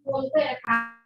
ด้วยนะคะ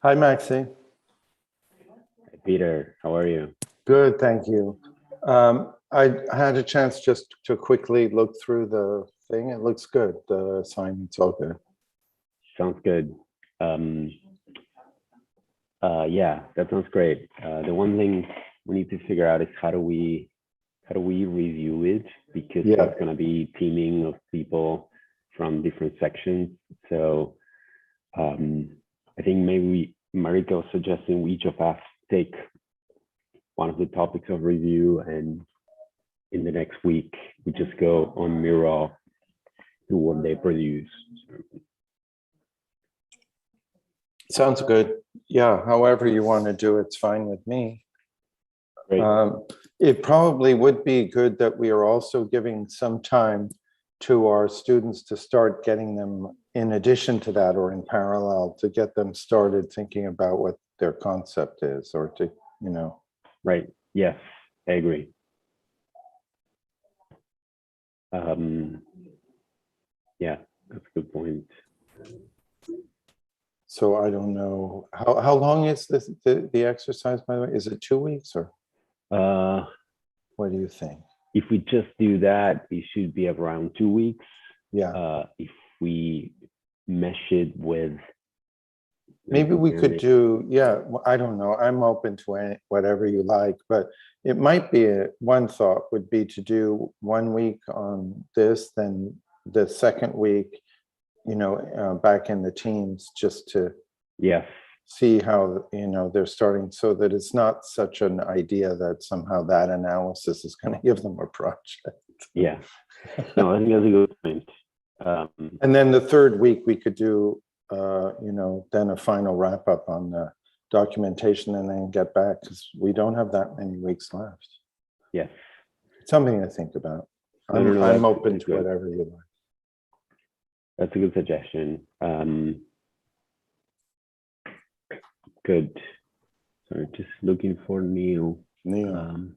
Hi, Maxi. Peter, how are you? Good, thank you. I had a chance just to quickly look through the thing. It looks good. The assignment's all good. Sounds good. Um, yeah, that sounds great. The one thing we need to figure out is how do we review it, because Yeah. there's going to be teaming of people from different sections. So I think maybe Marika was suggesting we each of us take one of the topics of review, and in the next week we just go on Miro to what they produce. Sounds good. Yeah, however you want to do it's fine with me. Great. It probably would be good that we are also giving some time to our students to start getting them in addition to that, or in parallel, to get them started thinking about what their concept is, or to, Right. Yes, I agree. Yeah, that's a good point. So I don't know, how long is this, the exercise, by the way? Is it 2 weeks, or what do you think? If we just do that, it should be around 2 weeks. Yeah, If we mesh it with, maybe we could do, yeah, I don't know, I'm open to whatever you like, but it might be, one thought would be to do 1 week on this, then the second week, back in the teams, just to yes, see how, they're starting, so that it's not such an idea that somehow that analysis is going to give them a project. yeah. No, I think that's a good point. And then the third week we could do, then a final wrap up on the documentation, and then get back, because we don't have that many weeks left. Yes. Something to think about. No, I'm open that's to good. whatever you like. That's a good suggestion. Good. Sorry, just looking for Neil. Neil,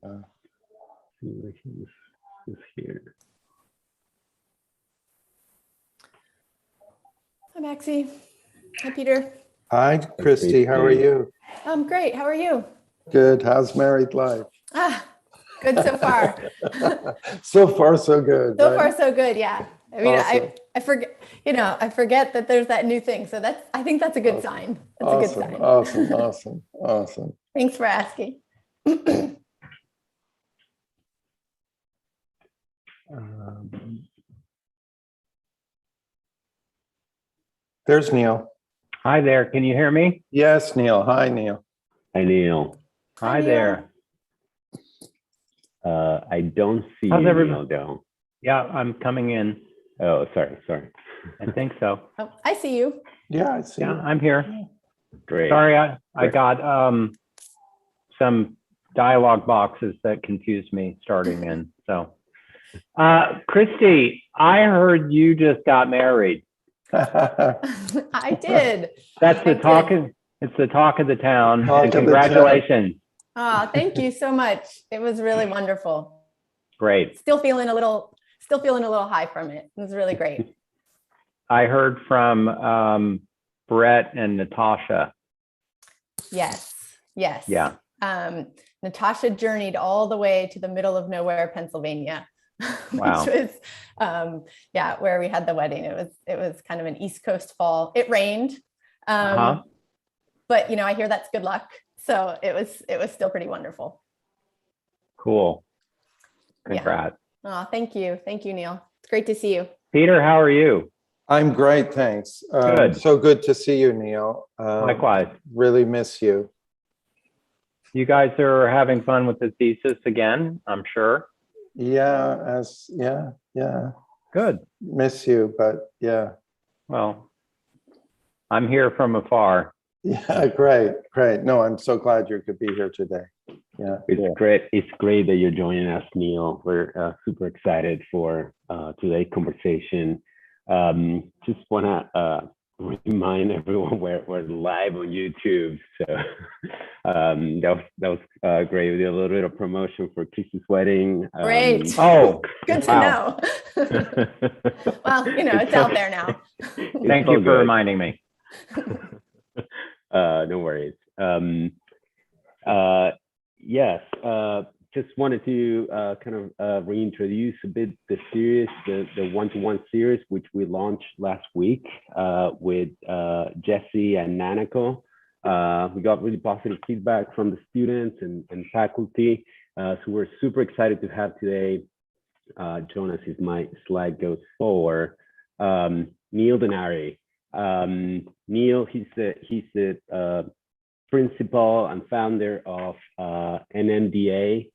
See where he's here. Hi, Maxi. Hi, Peter. hi, Christy. How are you? I'm great. How are you? Good. How's married life? Good so far. So far, so good. So right? far, so good. Yeah. I mean, Awesome. I forget, I forget that there's that new thing. So I think that's a good sign. That's a good sign. Awesome. Thanks for asking. There's Neil. Hi there. Can you hear me? Yes, Neil. Hi, Neil. Hi, Neil. Hi there. I don't see How's you, everybody? Neil, though. Yeah, I'm coming in. Oh, sorry. I think so. Oh, I see you. Yeah, I see. Yeah, you. I'm here. Great. Sorry, I Great. got some dialogue boxes that confused me starting in. So, Christy, I heard you just got married. I did. That's the I talk. did. It's the talk of the town. Talk And of the congratulations. Oh, thank you so much. It was really wonderful. Great. Still feeling a little high from it. It was really great. I heard from Brett and Natasha. Yes. Yes. Yeah. Natasha journeyed all the way to the middle of nowhere, Pennsylvania, Wow. which was, where we had the wedding. It was kind of an East Coast fall. It rained, but I hear that's good luck. So it was still pretty wonderful. Cool. Congrats. Yeah. Oh, thank you, Neil. It's great to see you. Peter, how are you? I'm great, thanks. Good. So good to see you, Neil. Likewise. Really miss you. You guys are having fun with the thesis again, I'm sure. Yeah, Good. miss you, but yeah. Well, I'm here from afar. Yeah, great. No, I'm so glad you could be here today. Yeah. It's great. It's great that you're joining us, Neil. We're super excited for today's conversation. Just want to remind everyone we're live on YouTube. So that was great. We did a little bit of promotion for Christy's wedding. Great. Oh, Good to wow. know. Well, it's out there now. Thank you for reminding me. No worries. Yes, just wanted to kind of reintroduce a bit the series, the one-to-one series, which we launched last week with Jesse and Nanako. We got really positive feedback from the students and faculty. So we're super excited to have today, Jonas, if my slide goes forward, Neil Denari. Neil, he's the principal and founder of NMDA.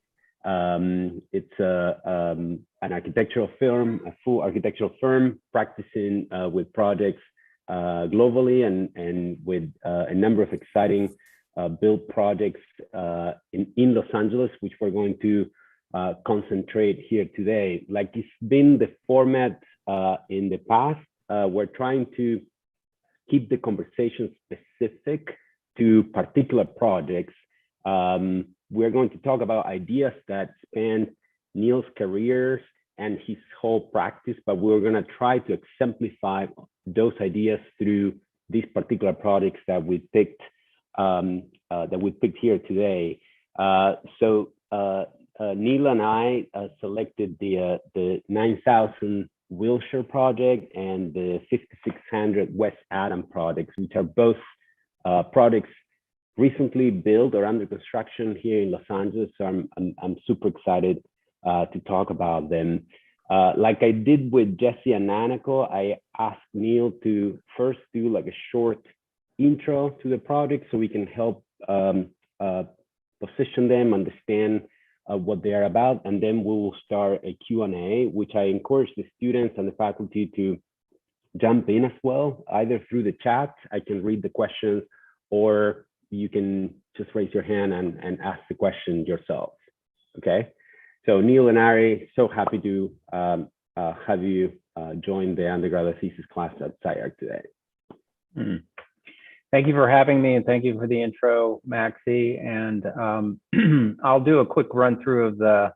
It's an architectural firm, a full architectural firm practicing with projects globally and with a number of exciting build projects in Los Angeles, which we're going to concentrate here today. Like it's been the format in the past, we're trying to keep the conversation specific to particular projects. We're going to talk about ideas that span Neil's career and his whole practice, but we're going to try to exemplify those ideas through these particular projects that we picked here today. So Neil and I selected the 9,000 Wilshire project and the 5600 West Adam projects, which are both projects recently built or under construction here in Los Angeles. So I'm super excited to talk about them. Like I did with Jesse and Nanako, I asked Neil to first do like a short intro to the project so we can help position them, understand what they are about, and then we will start a Q&A, which I encourage the students and the faculty to jump in as well, either through the chat, I can read the questions, or you can just raise your hand and ask the question yourself, okay? So Neil and Ari, so happy to have you join the undergraduate thesis class at SCI-Arc today. Thank you for having me, and thank you for the intro, Maxi. And I'll do a quick run through of the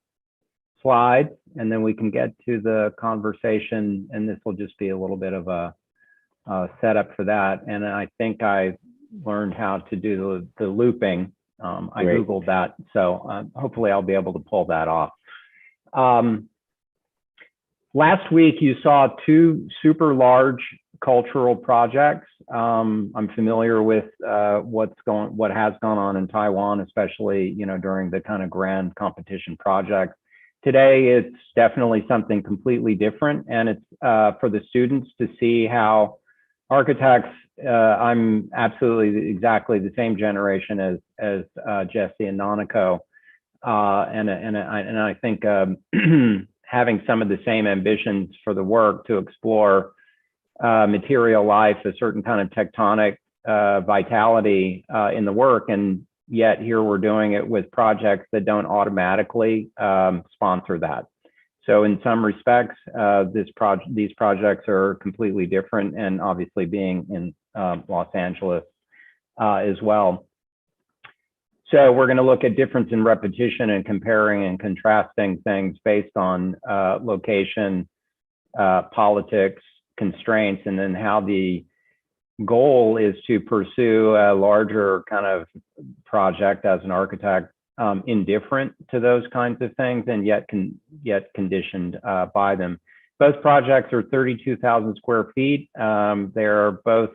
slides, and then we can get to the conversation, and this will just be a little bit of a setup for that. And I think I learned how to do the looping. I Great. Googled that, so hopefully I'll be able to pull that off. Last week, you saw two super large cultural projects. I'm familiar with what has gone on in Taiwan, especially during the kind of grand competition projects. Today, it's definitely something completely different, and it's for the students to see how architects. I'm absolutely exactly the same generation as Jesse and Nanako, and I think having some of the same ambitions for the work to explore material life, a certain kind of tectonic vitality in the work, and yet here we're doing it with projects that don't automatically sponsor that. So in some respects, these projects are completely different, and obviously being in Los Angeles as well. So we're going to look at difference in repetition and comparing and contrasting things based on location, politics, constraints, and then how the goal is to pursue a larger kind of project as an architect, indifferent to those kinds of things, and yet conditioned by them. Both projects are 32,000 square feet. They're both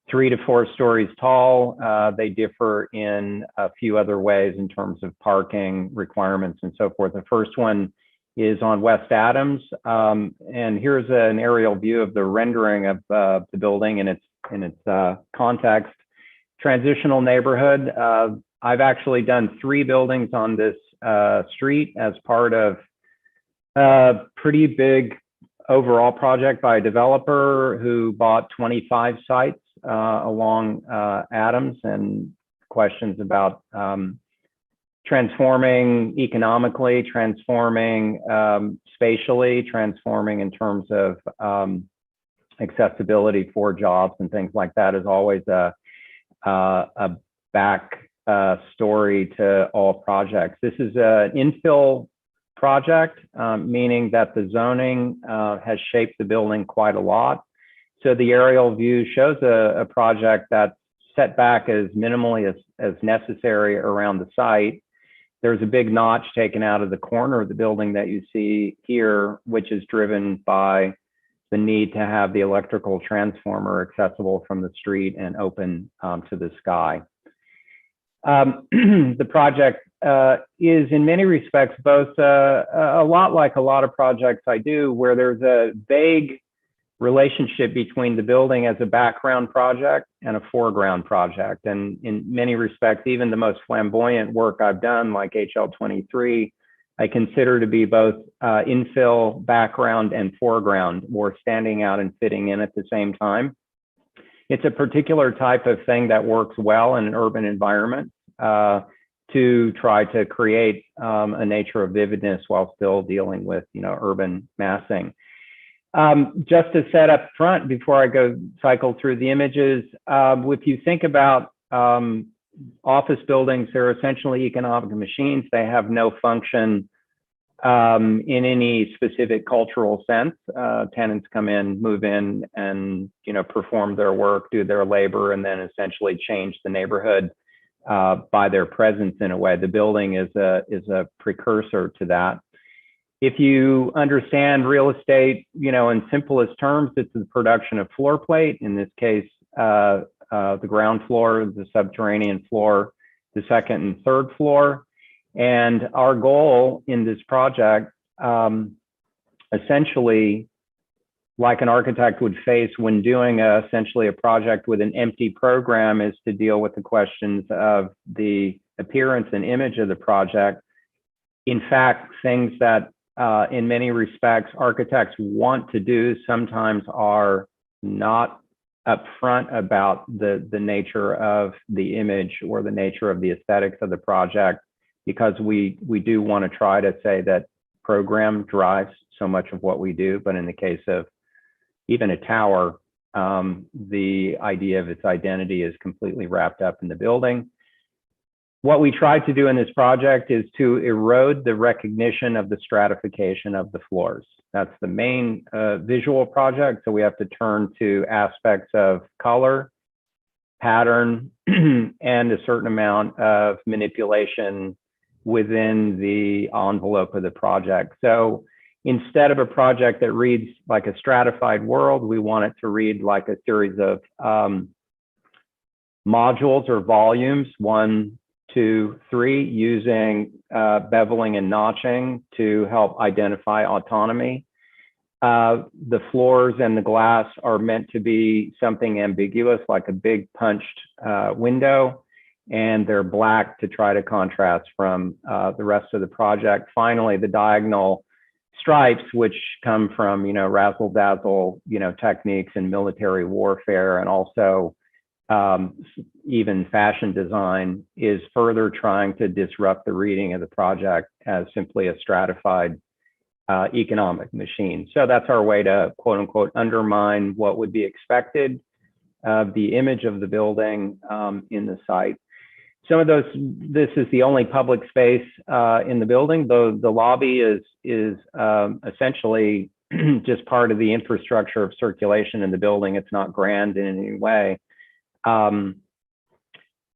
3 to 4 stories tall. They differ in a few other ways in terms of parking requirements and so forth. The first one is on West Adams, and here's an aerial view of the rendering of the building in its context. Transitional neighborhood. I've actually done 3 buildings on this street as part of a pretty big overall project by a developer who bought 25 sites along Adams, and questions about transforming economically, transforming spatially, transforming in terms of accessibility for jobs and things like that is always a back story to all projects. This is an infill project, meaning that the zoning has shaped the building quite a lot. So the aerial view shows a project that's set back as minimally as necessary around the site. There's a big notch taken out of the corner of the building that you see here, which is driven by the need to have the electrical transformer accessible from the street and open to the sky. The project is in many respects both a lot like a lot of projects I do, where there's a vague relationship between the building as a background project and a foreground project. And in many respects, even the most flamboyant work I've done, like HL23, I consider to be both infill, background, and foreground, or standing out and fitting in at the same time. It's a particular type of thing that works well in an urban environment to try to create a nature of vividness while still dealing with, urban massing. Just to set up front before I go cycle through the images, if you think about office buildings, they're essentially economic machines. They have no function in any specific cultural sense. Tenants come in, move in, and perform their work, do their labor, and then essentially change the neighborhood by their presence in a way. The building is a precursor to that. If you understand real estate, in simplest terms, it's the production of floor plate. In this case, the ground floor, the subterranean floor, the second and third floor. And our goal in this project, essentially, like an architect would face when doing essentially a project with an empty program, is to deal with the questions of the appearance and image of the project. In fact, things that in many respects architects want to do sometimes are not upfront about the nature of the image or the nature of the aesthetics of the project, because we do want to try to say that program drives so much of what we do. But in the case of even a tower, the idea of its identity is completely wrapped up in the building. What we tried to do in this project is to erode the recognition of the stratification of the floors. That's the main visual project. So we have to turn to aspects of color, pattern, and a certain amount of manipulation within the envelope of the project. So instead of a project that reads like a stratified world, we want it to read like a series of modules or volumes, 1, 2, 3, using beveling and notching to help identify autonomy. The floors and the glass are meant to be something ambiguous, like a big punched window, and they're black to try to contrast from the rest of the project. Finally, the diagonal stripes, which come from, razzle dazzle, techniques in military warfare, and also even fashion design, is further trying to disrupt the reading of the project as simply a stratified economic machine. So that's our way to, quote unquote, undermine what would be expected of the image of the building in the site. Some of those, this is the only public space in the building, though the lobby is essentially just part of the infrastructure of circulation in the building. It's not grand in any way.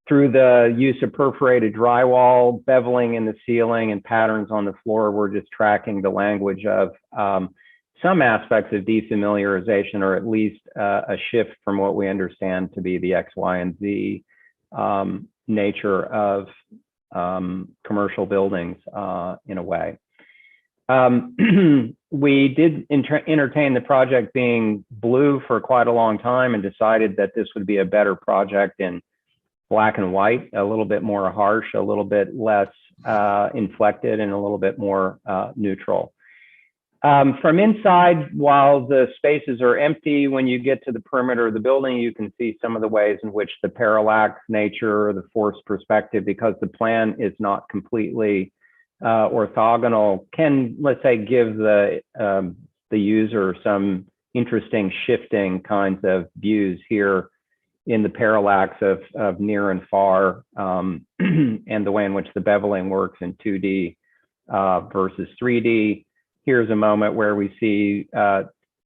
Through the use of perforated drywall, beveling in the ceiling, and patterns on the floor, we're just tracking the language of some aspects of defamiliarization, or at least a shift from what we understand to be the X, Y, and Z nature of commercial buildings in a way. We did entertain the project being blue for quite a long time, and decided that this would be a better project in black and white, a little bit more harsh, a little bit less inflected, and a little bit more neutral. From inside, while the spaces are empty, when you get to the perimeter of the building, you can see some of the ways in which the parallax nature, or the forced perspective, because the plan is not completely orthogonal, can, let's say, give the user some interesting shifting kinds of views here in the parallax of near and far, and the way in which the beveling works in 2D versus 3D. Here's a moment where we see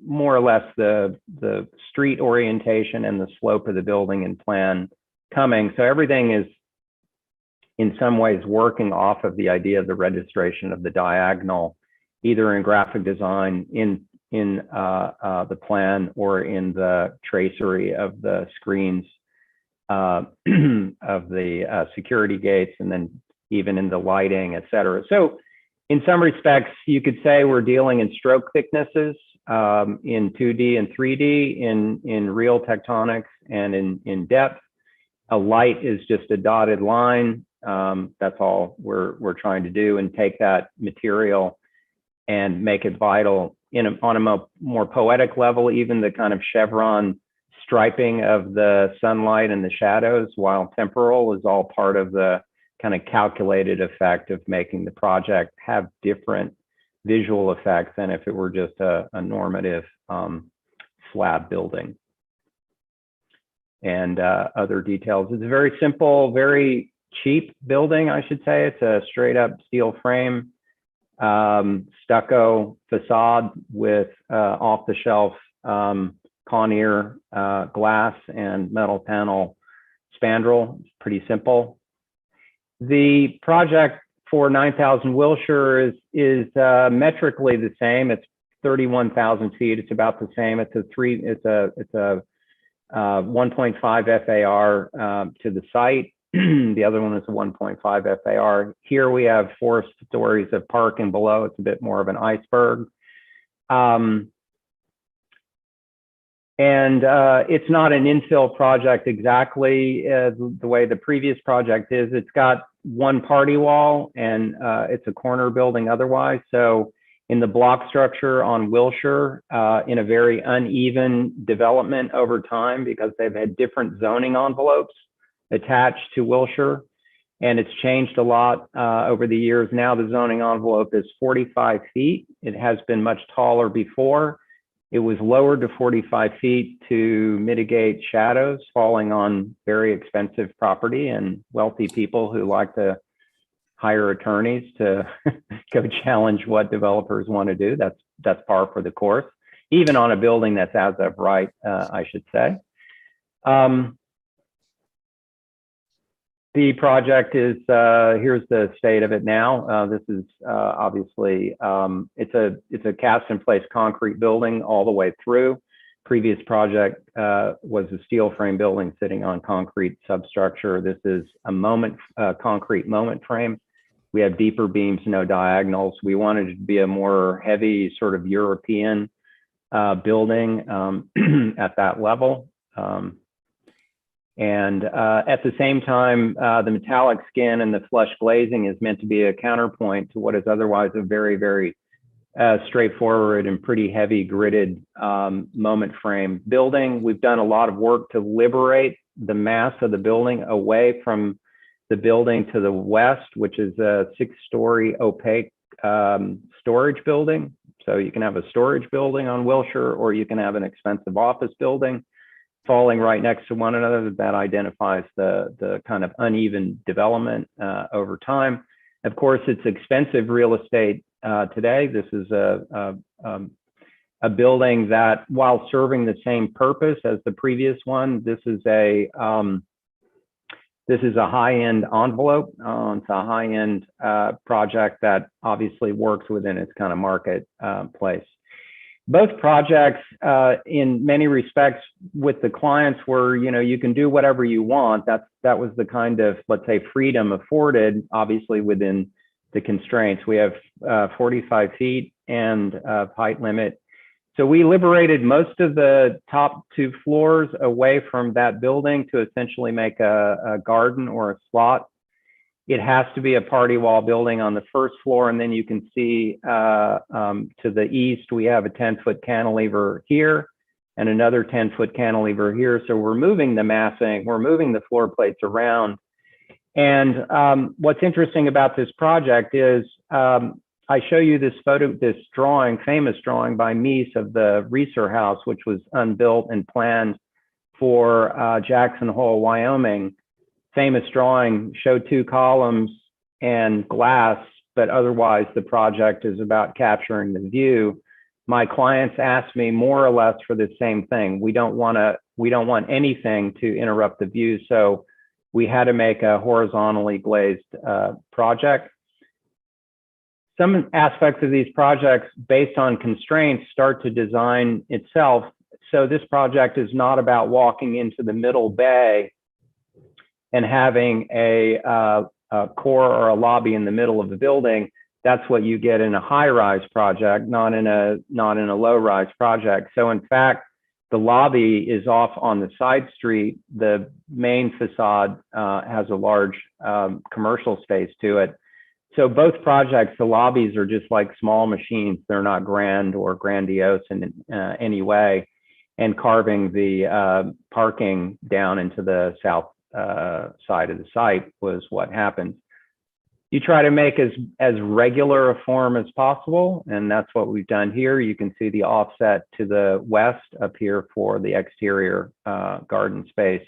more or less the street orientation and the slope of the building and plan coming. So everything is in some ways working off of the idea of the registration of the diagonal, either in graphic design, in the plan, or in the tracery of the screens of the security gates, and then even in the lighting, et cetera. So in some respects, you could say we're dealing in stroke thicknesses in 2D and 3D, in real tectonics, and in depth. A light is just a dotted line. That's all we're trying to do, and take that material and make it vital on a more poetic level. Even the kind of chevron striping of the sunlight and the shadows, while temporal, is all part of the kind of calculated effect of making the project have different visual effects than if it were just a normative slab building. And other details. It's a very simple, very cheap building, I should say. It's a straight up steel frame, stucco facade with off the shelf Conair glass and metal panel spandrel. It's pretty simple. The project for 9,000 Wilshire is metrically the same. It's 31,000 feet. It's about the same. It's a 1.5 FAR to the site. The other one is a 1.5 FAR. Here we have 4 stories of parking below. It's a bit more of an iceberg. And it's not an infill project exactly the way the previous project is. It's got one party wall, and it's a corner building otherwise. So in the block structure on Wilshire, in a very uneven development over time, because they've had different zoning envelopes attached to Wilshire, and it's changed a lot over the years. Now the zoning envelope is 45 feet. It has been much taller before. It was lowered to 45 feet to mitigate shadows falling on very expensive property and wealthy people who like to hire attorneys to go challenge what developers want to do. That's par for the course, even on a building that's as of right, I should say. The project is, here's the state of it now. This is obviously, it's a cast in place concrete building all the way through. Previous project was a steel frame building sitting on concrete substructure. This is a concrete moment frame. We have deeper beams, no diagonals. We wanted it to be a more heavy sort of European building at that level. And at the same time, the metallic skin and the flush glazing is meant to be a counterpoint to what is otherwise a very, very straightforward and pretty heavy gridded moment frame building. We've done a lot of work to liberate the mass of the building away from the building to the west, which is a 6-story opaque storage building. So you can have a storage building on Wilshire, or you can have an expensive office building falling right next to one another. That identifies the kind of uneven development over time. Of course, it's expensive real estate today. This is a building that, while serving the same purpose as the previous one, this is a high-end envelope. It's a high-end project that obviously works within its kind of marketplace. Both projects, in many respects, with the clients, were, you can do whatever you want. That was the kind of, let's say, freedom afforded, obviously within the constraints. We have 45 feet and height limit. So we liberated most of the top 2 floors away from that building to essentially make a garden or a slot. It has to be a party wall building on the first floor, and then you can see to the east, we have a 10-foot cantilever here and another 10-foot cantilever here. So we're moving the massing, we're moving the floor plates around. And what's interesting about this project is I show you this photo, this drawing, famous drawing by Mies of the Reeser House, which was unbuilt and planned for Jackson Hole, Wyoming. Famous drawing, showed 2 columns and glass, but otherwise the project is about capturing the view. My clients ask me more or less for the same thing. We don't want anything to interrupt the view. So we had to make a horizontally glazed project. Some aspects of these projects, based on constraints, start to design itself. So this project is not about walking into the middle bay and having a core or a lobby in the middle of the building. That's what you get in a high-rise project, not in a low-rise project. So in fact, the lobby is off on the side street. The main facade has a large commercial space to it. So both projects, the lobbies are just like small machines. They're not grand or grandiose in any way. And carving the parking down into the south side of the site was what happened. You try to make as regular a form as possible, and that's what we've done here. You can see the offset to the west up here for the exterior garden space.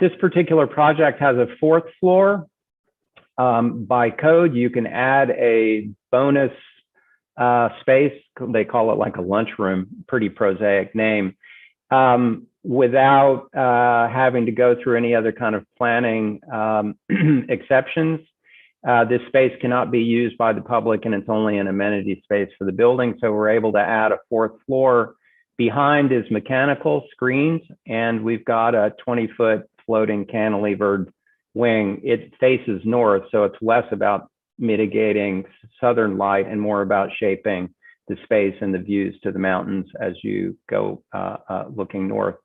This particular project has a 4th floor. By code, you can add a bonus space. They call it like a lunchroom, pretty prosaic name, without having to go through any other kind of planning exceptions. This space cannot be used by the public, and it's only an amenity space for the building. So we're able to add a 4th floor. Behind is mechanical screens, and we've got a 20-foot floating cantilevered wing. It faces north, so it's less about mitigating southern light and more about shaping the space and the views to the mountains as you go looking north.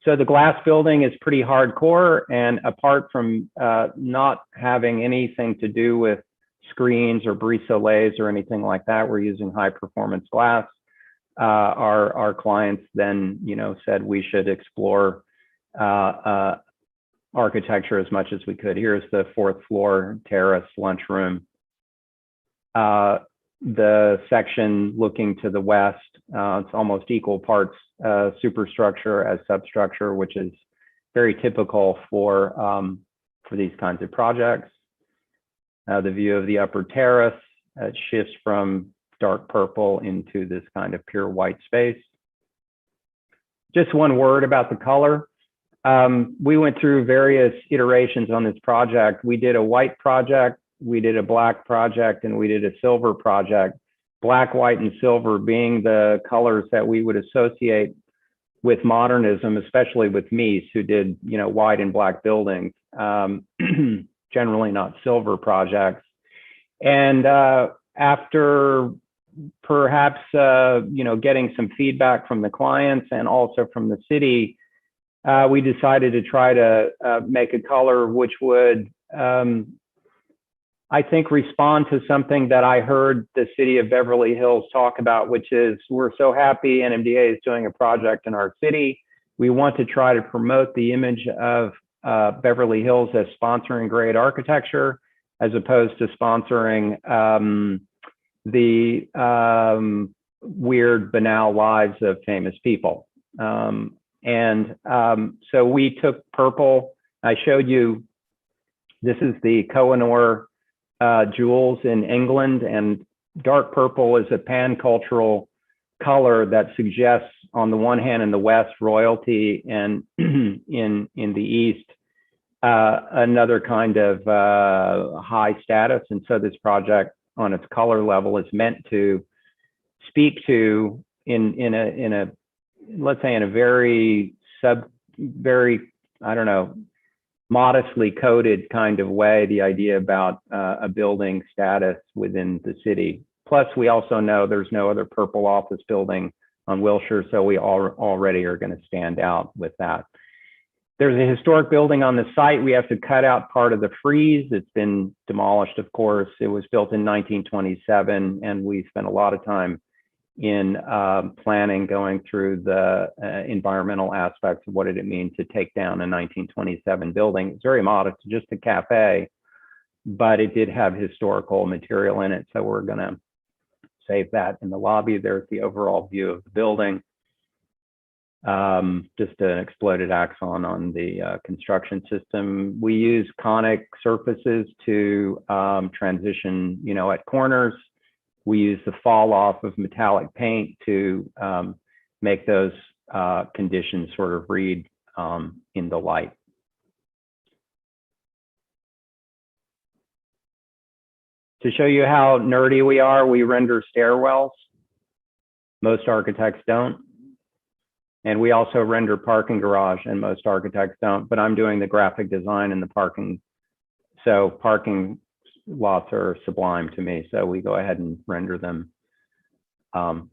So the glass building is pretty hardcore, and apart from not having anything to do with screens or brise-soleils or anything like that, we're using high performance glass. Our clients then, said we should explore architecture as much as we could. Here's the 4th floor terrace lunchroom. The section looking to the west, it's almost equal parts superstructure as substructure, which is very typical for these kinds of projects. The view of the upper terrace shifts from dark purple into this kind of pure white space. Just one word about the color. We went through various iterations on this project. We did a white project, we did a black project, and we did a silver project. Black, white, and silver being the colors that we would associate with modernism, especially with Mies, who did, white and black buildings, generally not silver projects. And after perhaps, getting some feedback from the clients and also from the city, we decided to try to make a color which would, I think, respond to something that I heard the city of Beverly Hills talk about, which is, we're so happy NMDA is doing a project in our city. We want to try to promote the image of Beverly Hills as sponsoring great architecture, as opposed to sponsoring the weird, banal lives of famous people. So we took purple. I showed you, this is the Kohinoor jewels in England, and dark purple is a pan-cultural color that suggests, on the one hand, in the West, royalty, and in the East, another kind of high status. And so this project, on its color level, is meant to speak to, in a let's say, in a very I don't know, modestly coded kind of way, the idea about a building status within the city. Plus, we also know there's no other purple office building on Wilshire, so we already are going to stand out with that. There's a historic building on the site. We have to cut out part of the frieze. It's been demolished, of course. It was built in 1927, and we spent a lot of time in planning, going through the environmental aspects of what did it mean to take down a 1927 building. It's very modest, just a cafe, but it did have historical material in it. So we're going to save that in the lobby. There's the overall view of the building. Just an exploded axon on the construction system. We use conic surfaces to transition, at corners. We use the fall off of metallic paint to make those conditions sort of read in the light. To show you how nerdy we are, we render stairwells. Most architects don't. And we also render parking garage, and most architects don't, but I'm doing the graphic design and the parking. So parking lots are sublime to me. So we go ahead and render them.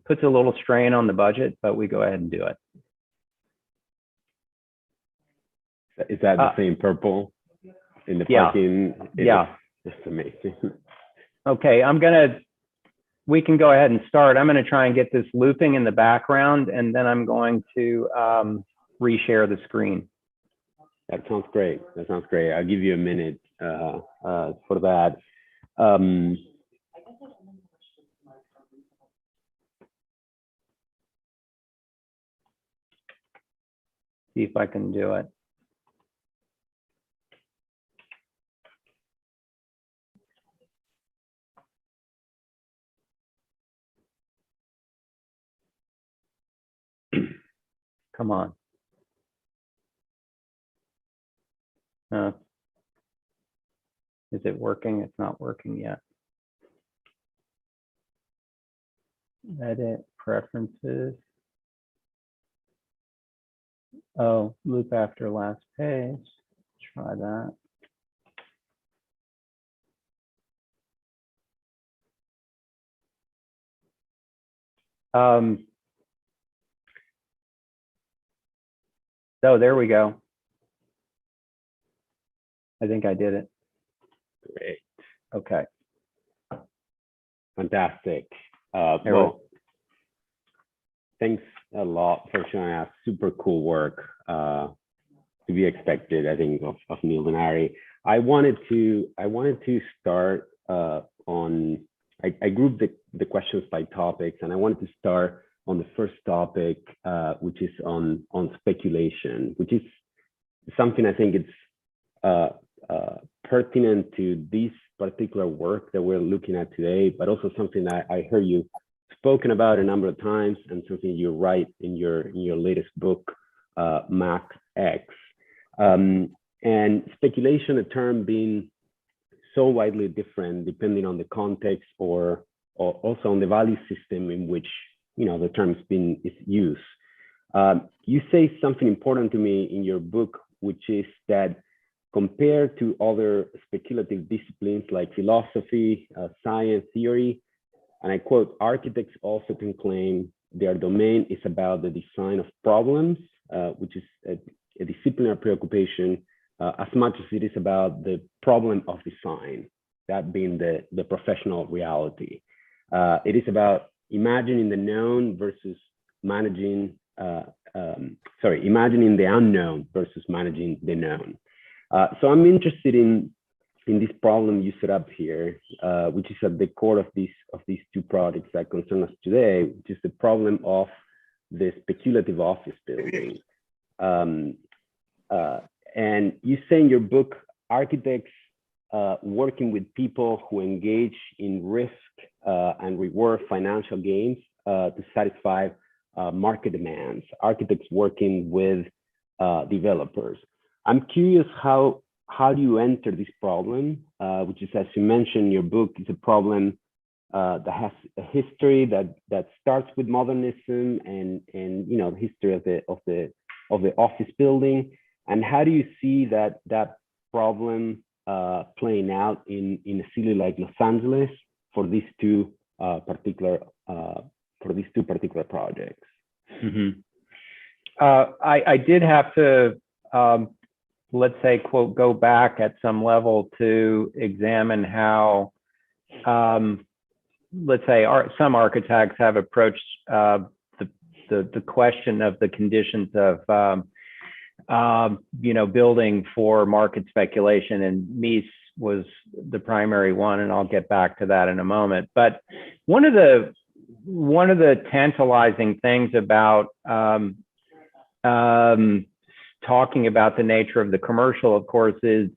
Puts a little strain on the budget, but we go ahead and do it. Is that the same purple in the Yeah. parking? Yeah. It's amazing. Okay, we can go ahead and start. I'm going to try and get this looping in the background, and then I'm going to reshare the screen. That sounds great. That sounds great. I'll give you a minute for that. See if I can do it. Come on. Is it working? It's not working yet. Edit preferences. Oh, loop after last page. Try that. Oh, there we go. I think I did it. Great. Okay. Fantastic. Well, thanks a lot for showing us super cool work to be expected, I think, of Neil Denari. I wanted to start on, I grouped the questions by topics, and I wanted to start on the first topic, which is on speculation, which is something I think it's pertinent to this particular work that we're looking at today, but also something that I heard you spoken about a number of times, and something you write in your latest book, Max X. And speculation, a term being so widely different depending on the context or also on the value system in which the term is used. You say something important to me in your book, which is that compared to other speculative disciplines like philosophy, science, theory, and I quote, architects also can claim their domain is about the design of problems, which is a disciplinary preoccupation as much as it is about the problem of design, that being the professional reality. It is about imagining the known versus managing, imagining the unknown versus managing the known. So I'm interested in this problem you set up here, which is at the core of these two projects that concern us today, which is the problem of the speculative office building. And you say in your book, architects working with people who engage in risk and reward financial gains to satisfy market demands, architects working with developers. I'm curious, how do you enter this problem, which is, as you mentioned in your book, is a problem that has a history that starts with modernism and the history of the office building, and how do you see that problem playing out in a city like Los Angeles for these two particular projects? Mm-hmm. I did have to, let's say, quote, go back at some level to examine how, let's say, some architects have approached the question of the conditions of building for market speculation, and Mies was the primary one, and I'll get back to that in a moment. But one of the tantalizing things about talking about the nature of the commercial, of course, is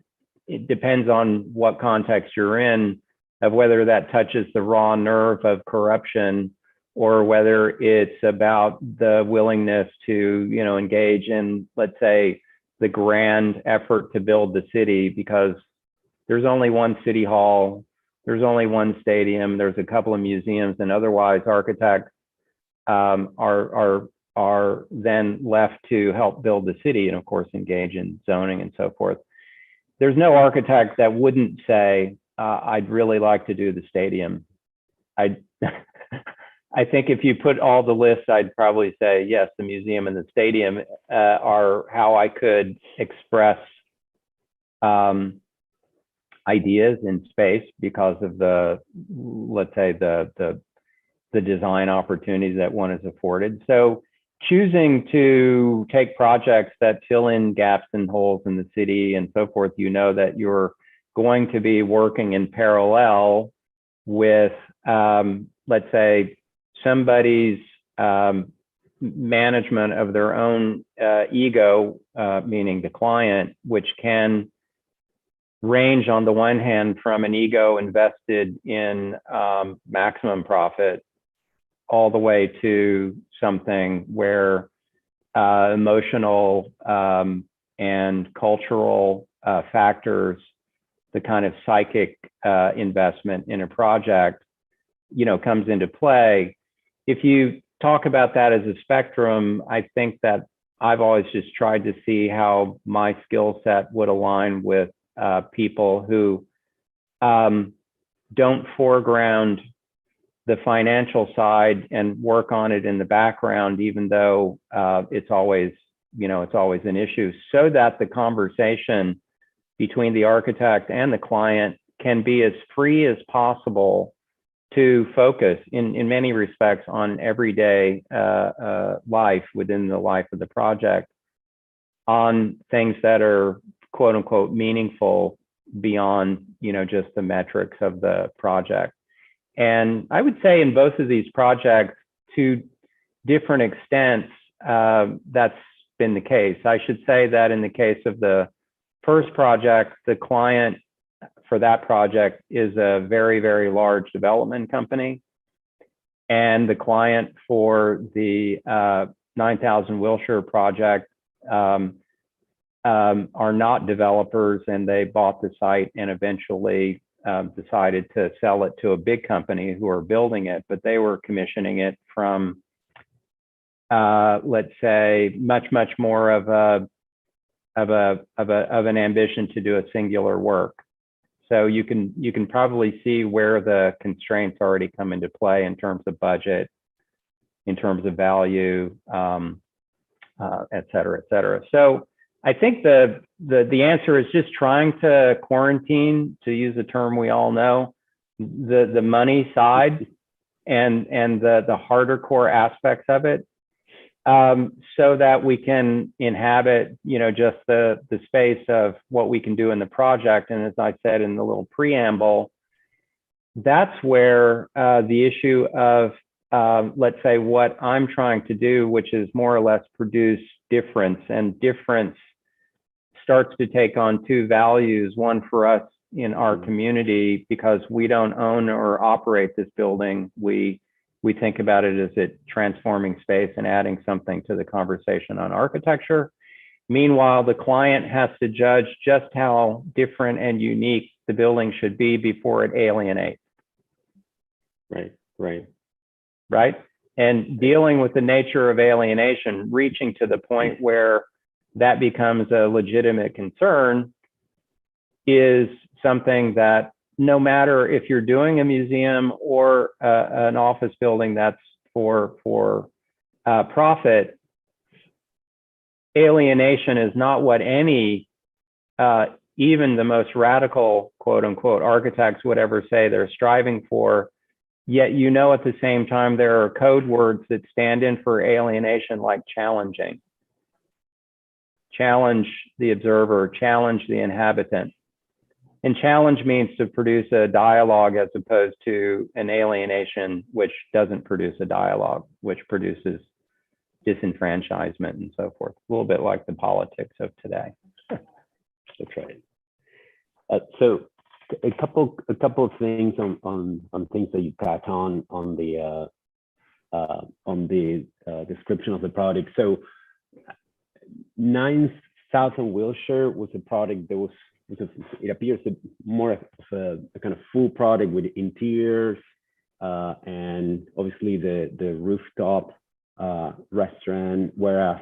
it depends on what context you're in, of whether that touches the raw nerve of corruption, or whether it's about the willingness to, engage in, let's say, the grand effort to build the city, because there's only one city hall, there's only one stadium, there's a couple of museums, and otherwise architects are then left to help build the city and of course engage in zoning and so forth. There's no architect that wouldn't say, I'd really like to do the stadium. I think if you put all the lists, I'd probably say, yes, the museum and the stadium are how I could express ideas in space because of the, let's say, the design opportunities that one is afforded. So choosing to take projects that fill in gaps and holes in the city and so forth, you know that you're going to be working in parallel with, let's say, somebody's management of their own ego, meaning the client, which can range on the one hand from an ego invested in maximum profit all the way to something where emotional and cultural factors, the kind of psychic investment in a project, you know, comes into play. If you talk about that as a spectrum, I think that I've always just tried to see how my skill set would align with people who don't foreground the financial side and work on it in the background, even though it's always, you know, it's always an issue, so that the conversation between the architect and the client can be as free as possible to focus in many respects on everyday life within the life of the project, on things that are quote unquote meaningful beyond, you know, just the metrics of the project. And I would say in both of these projects, to different extents, that's been the case. I should say that in the case of the first project, the client for that project is a very, very large development company. And the client for the 9000 Wilshire project are not developers, and they bought the site and eventually decided to sell it to a big company who are building it, but they were commissioning it from, let's say, much more of an ambition to do a singular work. So you can probably see where the constraints already come into play in terms of budget, in terms of value, et cetera, et cetera. So I think the answer is just trying to quarantine, to use a term we all know, the money side and the harder core aspects of it, so that we can inhabit, you know, just the space of what we can do in the project. And as I said in the little preamble, that's where the issue of, let's say, what I'm trying to do, which is more or less produce difference, and difference starts to take on two values. One for us in our community, because we don't own or operate this building. We think about it as it transforming space and adding something to the conversation on architecture. Meanwhile, the client has to judge just how different and unique the building should be before it alienates. Right. And dealing with the nature of alienation, reaching to the point where that becomes a legitimate concern, is something that, no matter if you're doing a museum or an office building that's for profit, alienation is not what any, even the most radical, quote unquote, architects would ever say they're striving for. Yet, you know, at the same time, there are code words that stand in for alienation, like challenging. Challenge the observer, challenge the inhabitant. And challenge means to produce a dialogue, as opposed to an alienation, which doesn't produce a dialogue, which produces disenfranchisement and so forth. A little bit like the politics of today. That's right. So a couple of things on things that you got on the description of the product. So 9000 Wilshire was a product that was because it appears more of a kind of full product with interiors and obviously the rooftop restaurant, whereas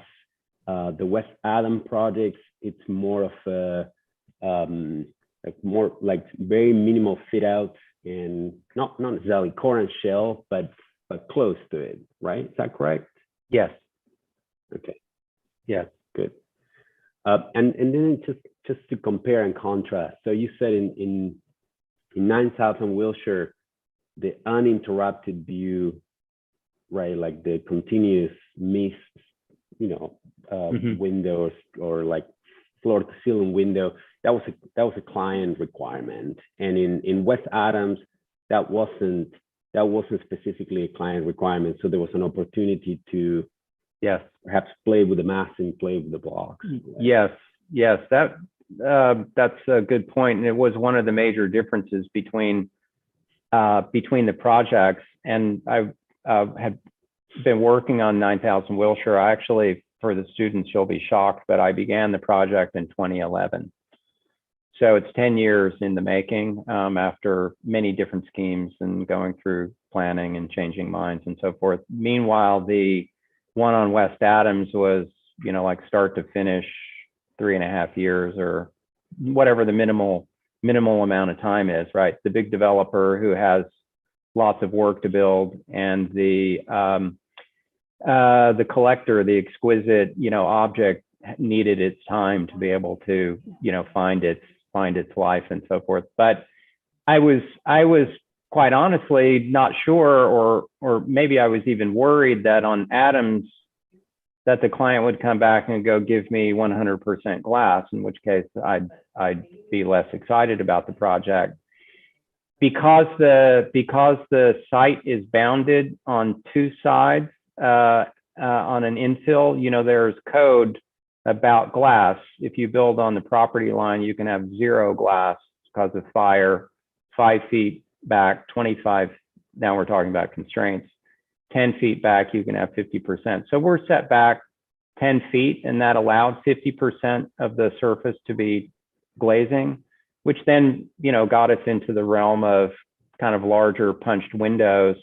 the West Adam projects, it's more of a more like very minimal fit outs and not necessarily core and shell, but close to it, right? Is that correct? Yes. Okay. Yes. Good. And then just to compare and contrast. So you said in 9000 Wilshire, the uninterrupted view, right? Like the continuous mist, windows or like floor to ceiling window. That was a client requirement. And in West Adams, that wasn't specifically a client requirement. So there was an opportunity to perhaps play with the massing, play with the blocks. Yes, that's a good point. And it was one of the major differences between the projects. And I had been working on 9000 Wilshire. I actually, for the students, you'll be shocked, but I began the project in 2011. So it's 10 years in the making, after many different schemes and going through planning and changing minds and so forth. Meanwhile, the one on West Adams was, like start to finish 3.5 years or whatever the minimal amount of time is, right? The big developer who has lots of work to build, and the collector, the exquisite, object needed its time to be able to, find its life and so forth. But I was quite honestly not sure, or maybe I was even worried that on Adams, that the client would come back and go, give me 100% glass, in which case I'd be less excited about the project. Because the site is bounded on two sides on an infill, there's code about glass. If you build on the property line, you can have 0 glass because of fire, 5 feet back, 25. Now we're talking about constraints. 10 feet back, you can have 50%. So we're set back 10 feet, and that allowed 50% of the surface to be glazing, which then, got us into the realm of kind of larger punched windows.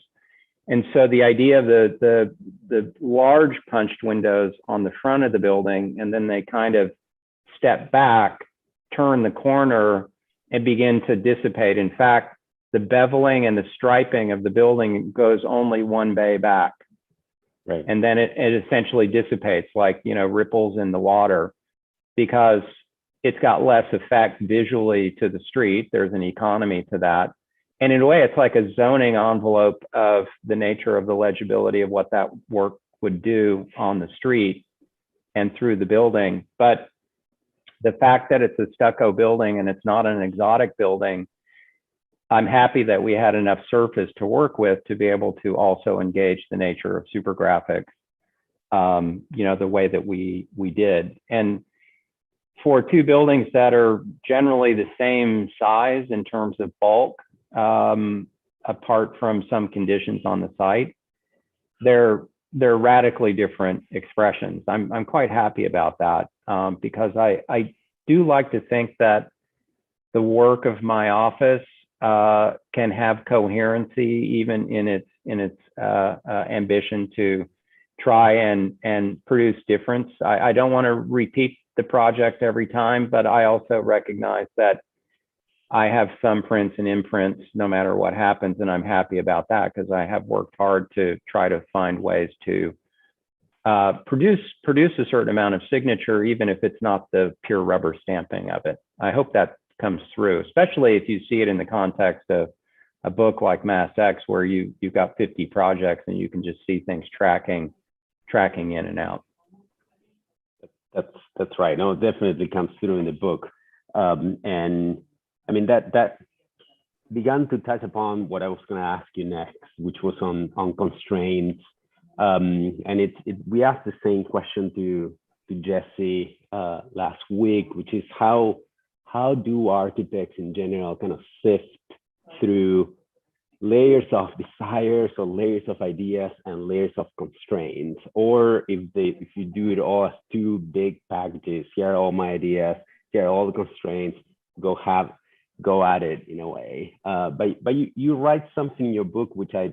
And so the idea of the large punched windows on the front of the building, and then they kind of step back, turn the corner, and begin to dissipate. In fact, the beveling and the striping of the building goes only one bay back. Right. And then it essentially dissipates like, ripples in the water, because it's got less effect visually to the street. There's an economy to that. And in a way, it's like a zoning envelope of the nature of the legibility of what that work would do on the street and through the building. But the fact that it's a stucco building and it's not an exotic building, I'm happy that we had enough surface to work with to be able to also engage the nature of super graphics, the way that we did. And for two buildings that are generally the same size in terms of bulk, apart from some conditions on the site, they're radically different expressions. I'm quite happy about that, because I do like to think that the work of my office can have coherency even in its ambition to try and produce difference. I don't want to repeat the project every time, but I also recognize that I have thumbprints and imprints no matter what happens, and I'm happy about that because I have worked hard to try to find ways to produce a certain amount of signature, even if it's not the pure rubber stamping of it. I hope that comes through, especially if you see it in the context of a book like Mass X, where you've got 50 projects and you can just see things tracking in and out. That's right. No, it definitely comes through in the book. And I mean, that began to touch upon what I was going to ask you next, which was on constraints. And we asked the same question to Jesse last week, which is how do architects in general kind of sift through layers of desires or layers of ideas and layers of constraints, or if you do it all as two big packages, here are all my ideas, here are all the constraints, go at it in a way. But you write something in your book which I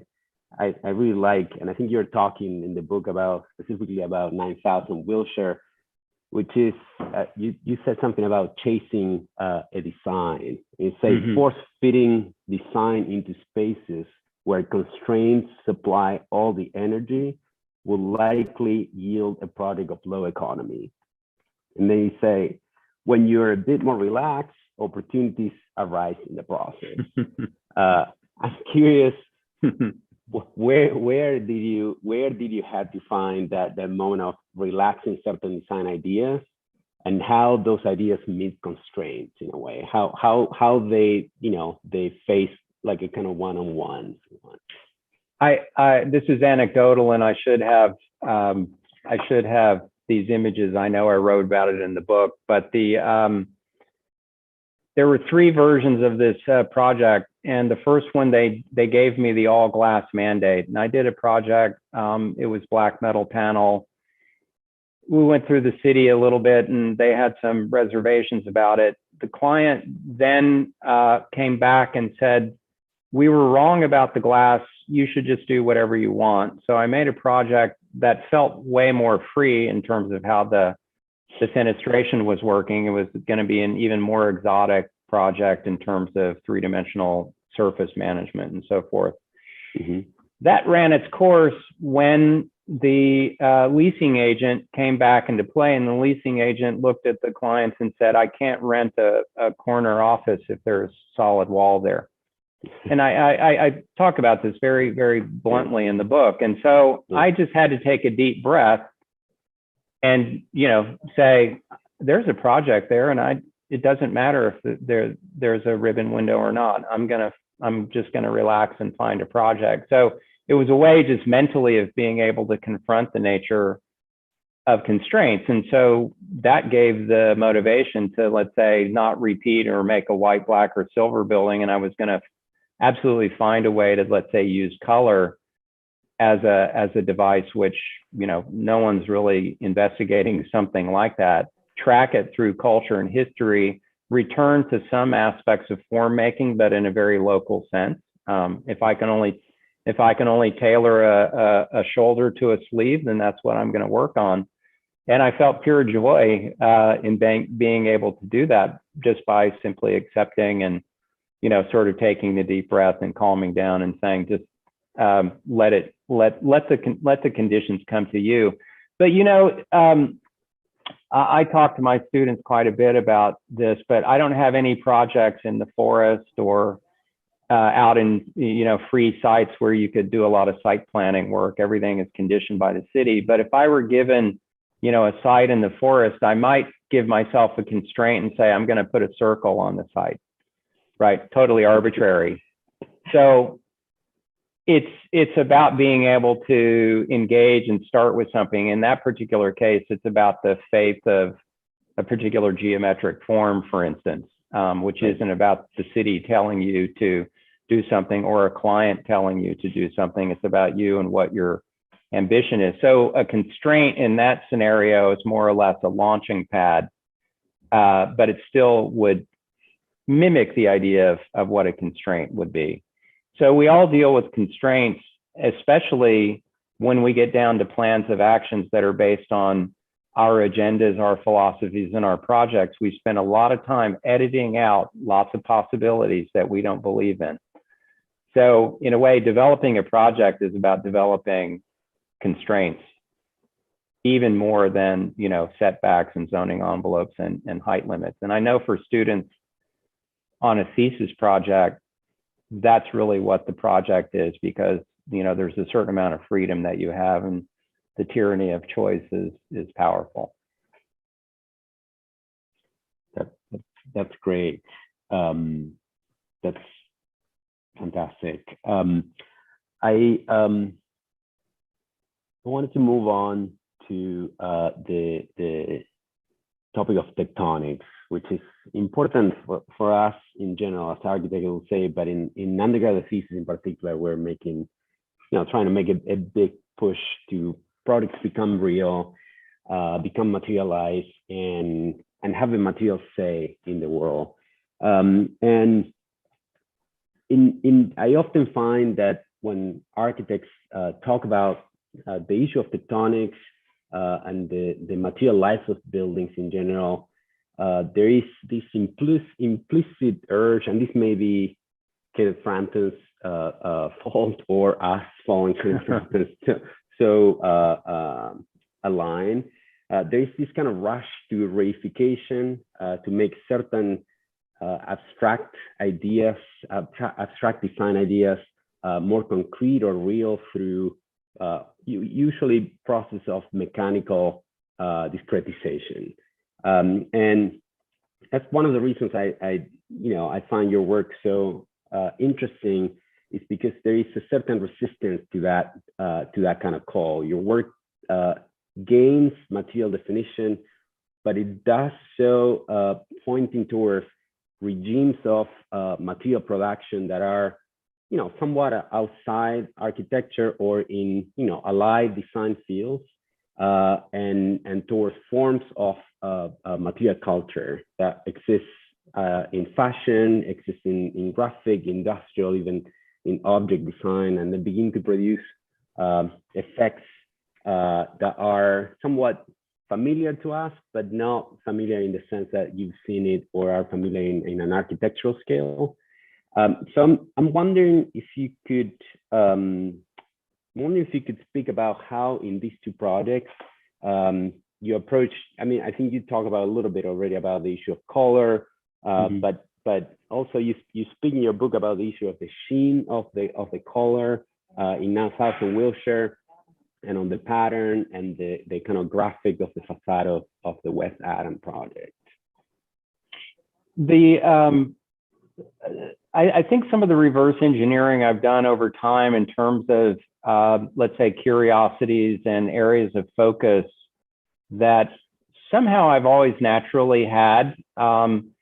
really like, and I think you're talking in the book about specifically about 9000 Wilshire, which is you said something about chasing a design. You say force fitting design into spaces where constraints supply all the energy will likely yield a product of low economy. And then you say, when you're a bit more relaxed, opportunities arise in the process. I'm curious, where did you have to find that moment of relaxing certain design ideas, and how those ideas meet constraints in a way? How they they face like a kind of one-on-one. This is anecdotal, and I should have these images. I know I wrote about it in the book, but there were 3 versions of this project, and the first one they gave me the all glass mandate, and I did a project. It was black metal panel. We went through the city a little bit, and they had some reservations about it. The client then came back and said, "We were wrong about the glass. You should just do whatever you want." So I made a project that felt way more free in terms of how the fenestration was working. It was going to be an even more exotic project in terms of 3-dimensional surface management and so forth. That ran its course when the leasing agent came back into play, and the leasing agent looked at the clients and said, "I can't rent a corner office if there's solid wall there." And I talk about this very, very bluntly in the book. And so I just had to take a deep breath and, say, there's a project there, and it doesn't matter if there's a ribbon window or not. I'm just gonna relax and find a project. So it was a way just mentally of being able to confront the nature of constraints. And so that gave the motivation to, let's say, not repeat or make a white, black, or silver building. And I was gonna absolutely find a way to, let's say, use color as a device, which, no one's really investigating something like that. Track it through culture and history, return to some aspects of form making, but in a very local sense. If I can only tailor a shoulder to a sleeve, then that's what I'm going to work on. And I felt pure joy in being able to do that just by simply accepting and, sort of taking the deep breath and calming down and saying, just let the conditions come to you. But, I talk to my students quite a bit about this, but I don't have any projects in the forest or out in, free sites where you could do a lot of site planning work. Everything is conditioned by the city. But if I were given, a site in the forest, I might give myself a constraint and say, I'm going to put a circle on the site, right? Totally arbitrary. So it's about being able to engage and start with something. In that particular case, it's about the faith of a particular geometric form, for instance, which isn't about the city telling you to do something or a client telling you to do something. It's about you and what your ambition is. So a constraint in that scenario is more or less a launching pad, but it still would mimic the idea of what a constraint would be. So we all deal with constraints, especially when we get down to plans of actions that are based on our agendas, our philosophies, and our projects. We spend a lot of time editing out lots of possibilities that we don't believe in. So in a way, developing a project is about developing constraints, even more than, setbacks and zoning envelopes and height limits. And I know for students on a thesis project, that's really what the project is, because, there's a certain amount of freedom that you have, and the tyranny of choice is powerful. That's great. That's fantastic. I wanted to move on to the topic of tectonics, which is important for us in general as architects, I will say, but in undergraduate thesis in particular, we're making, trying to make a big push to products become real, become materialized, and have a material say in the world. And I often find that when architects talk about the issue of tectonics and the material life of buildings in general, there is this implicit urge, and this may be Kenneth Frampton's fault or us following Kenneth Frampton's aligned. There is this kind of rush to reification, to make certain abstract ideas, abstract design ideas more concrete or real through usually process of mechanical discretization. And that's one of the reasons I find your work so interesting, is because there is a certain resistance to that kind of call. Your work gains material definition, but it does so pointing towards regimes of material production that are, somewhat outside architecture or in, allied design fields, and towards forms of material culture that exists in fashion, exists in graphic, industrial, even in object design, and they begin to produce effects that are somewhat familiar to us, but not familiar in the sense that you've seen it or are familiar in an architectural scale. So I'm wondering if you could speak about how in these two projects you approach. I mean, I think you talked about a little bit already about the issue of color, but also you speak in your book about the issue of the sheen of the color in now South and Wilshire, and on the pattern and the kind of graphic of the facade of the West Adam project. I think some of the reverse engineering I've done over time in terms of, let's say, curiosities and areas of focus that somehow I've always naturally had. And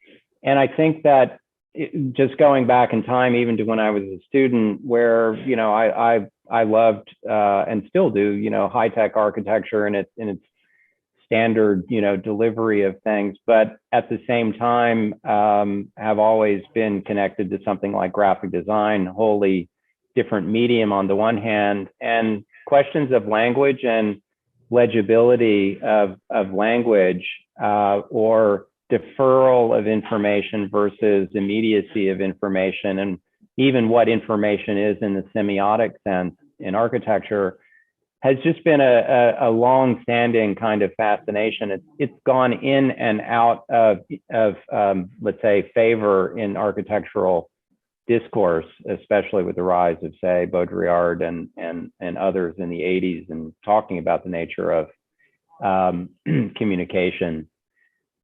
I think that just going back in time, even to when I was a student, where, I loved and still do, high-tech architecture and its standard, delivery of things, but at the same time, have always been connected to something like graphic design, wholly different medium on the one hand, and questions of language and legibility of language, or deferral of information versus immediacy of information, and even what information is in the semiotic sense in architecture, has just been a long-standing kind of fascination. It's gone in and out of let's say, favor in architectural discourse, especially with the rise of, say, Baudrillard and others in the 80s, and talking about the nature of communication.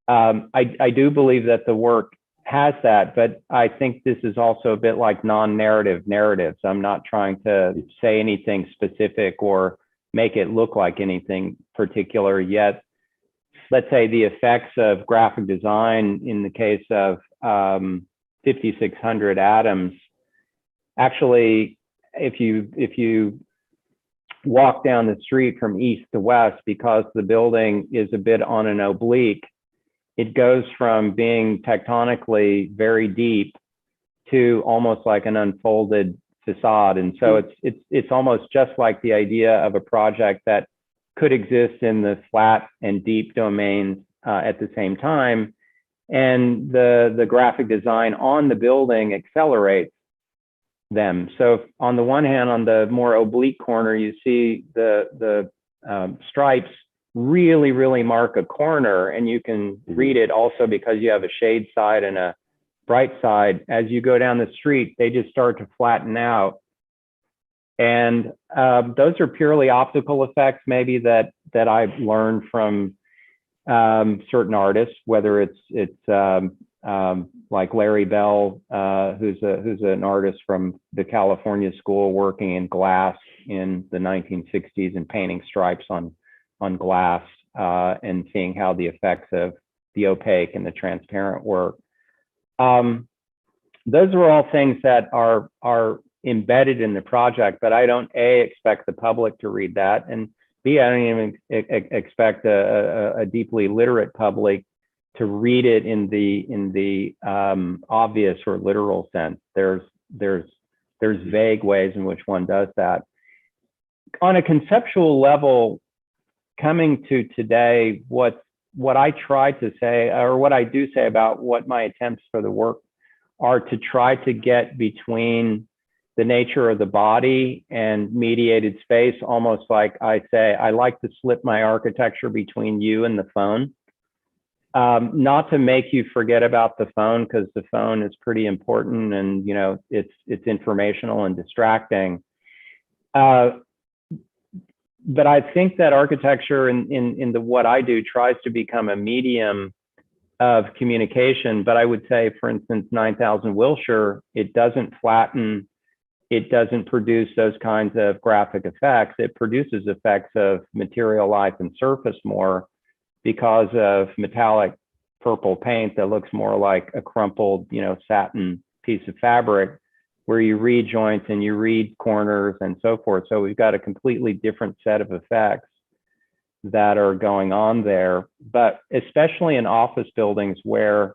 I do believe that the work has that, but I think this is also a bit like non-narrative narratives. I'm not trying to say anything specific or make it look like anything particular, yet let's say the effects of graphic design in the case of 5600 Adams, actually, if you walk down the street from east to west, because the building is a bit on an oblique, it goes from being tectonically very deep to almost like an unfolded facade. And so it's almost just like the idea of a project that could exist in the flat and deep domains at the same time. And the graphic design on the building accelerates them. So on the one hand, on the more oblique corner, you see the stripes really mark a corner, and you can read it also because you have a shade side and a bright side. As you go down the street, they just start to flatten out. And those are purely optical effects, maybe that I've learned from certain artists, whether it's like Larry Bell, who's an artist from the California school, working in glass in the 1960s and painting stripes on glass, and seeing how the effects of the opaque and the transparent work. Those are all things that are embedded in the project, but I don't expect the public to read that, and B, I don't even expect a deeply literate public read it in the obvious or literal sense. There's vague ways in which one does that. On a conceptual level, coming to today, what I try to say, or what I do say about what my attempts for the work are, to try to get between the nature of the body and mediated space, almost like I say, I like to slip my architecture between you and the phone. Not to make you forget about the phone, because the phone is pretty important and, you know, it's informational and distracting. But I think that architecture in what I do tries to become a medium of communication. But I would say, for instance, 9000 Wilshire, it doesn't flatten, it doesn't produce those kinds of graphic effects. It produces effects of material life and surface more, because of metallic purple paint that looks more like a crumpled, you know, satin piece of fabric, where you read joints and you read corners and so forth. So we've got a completely different set of effects that are going on there. But especially in office buildings, where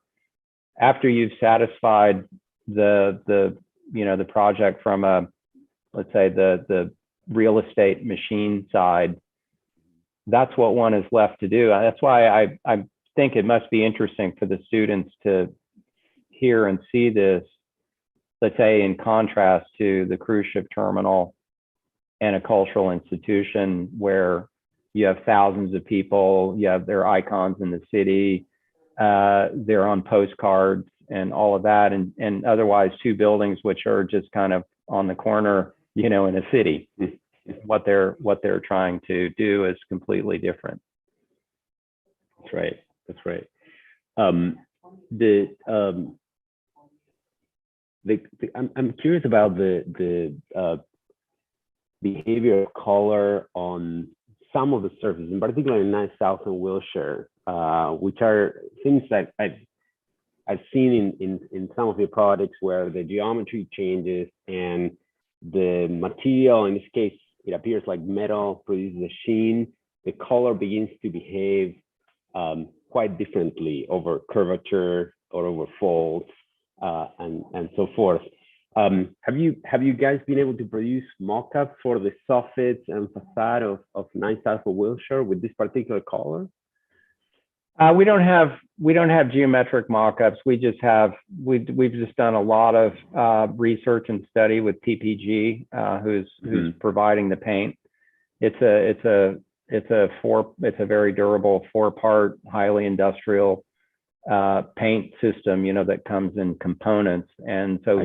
after you've satisfied the you know, the project from a, let's say, the real estate machine side, that's what one is left to do. That's why I think it must be interesting for the students to hear and see this, let's say, in contrast to the cruise ship terminal and a cultural institution where you have thousands of people, you have their icons in the city, they're on postcards and all of that, and otherwise two buildings which are just kind of on the corner, you know, in a city. What they're trying to do is completely different. That's right. That's right. I'm curious about the behavior of color on some of the surfaces, in particular in 9000 Wilshire, which are things that I've seen in some of your products, where the geometry changes and the material, in this case, it appears like metal produces a sheen. The color begins to behave quite differently over curvature or over folds and so forth. Have you guys been able to produce mock-ups for the soffits and facade of 9000 Wilshire with this particular color? We don't have geometric mock-ups. We've just done a lot of research and study with PPG, who's providing the paint. It's a very durable 4-part, highly industrial paint system, you know, that comes in components. And so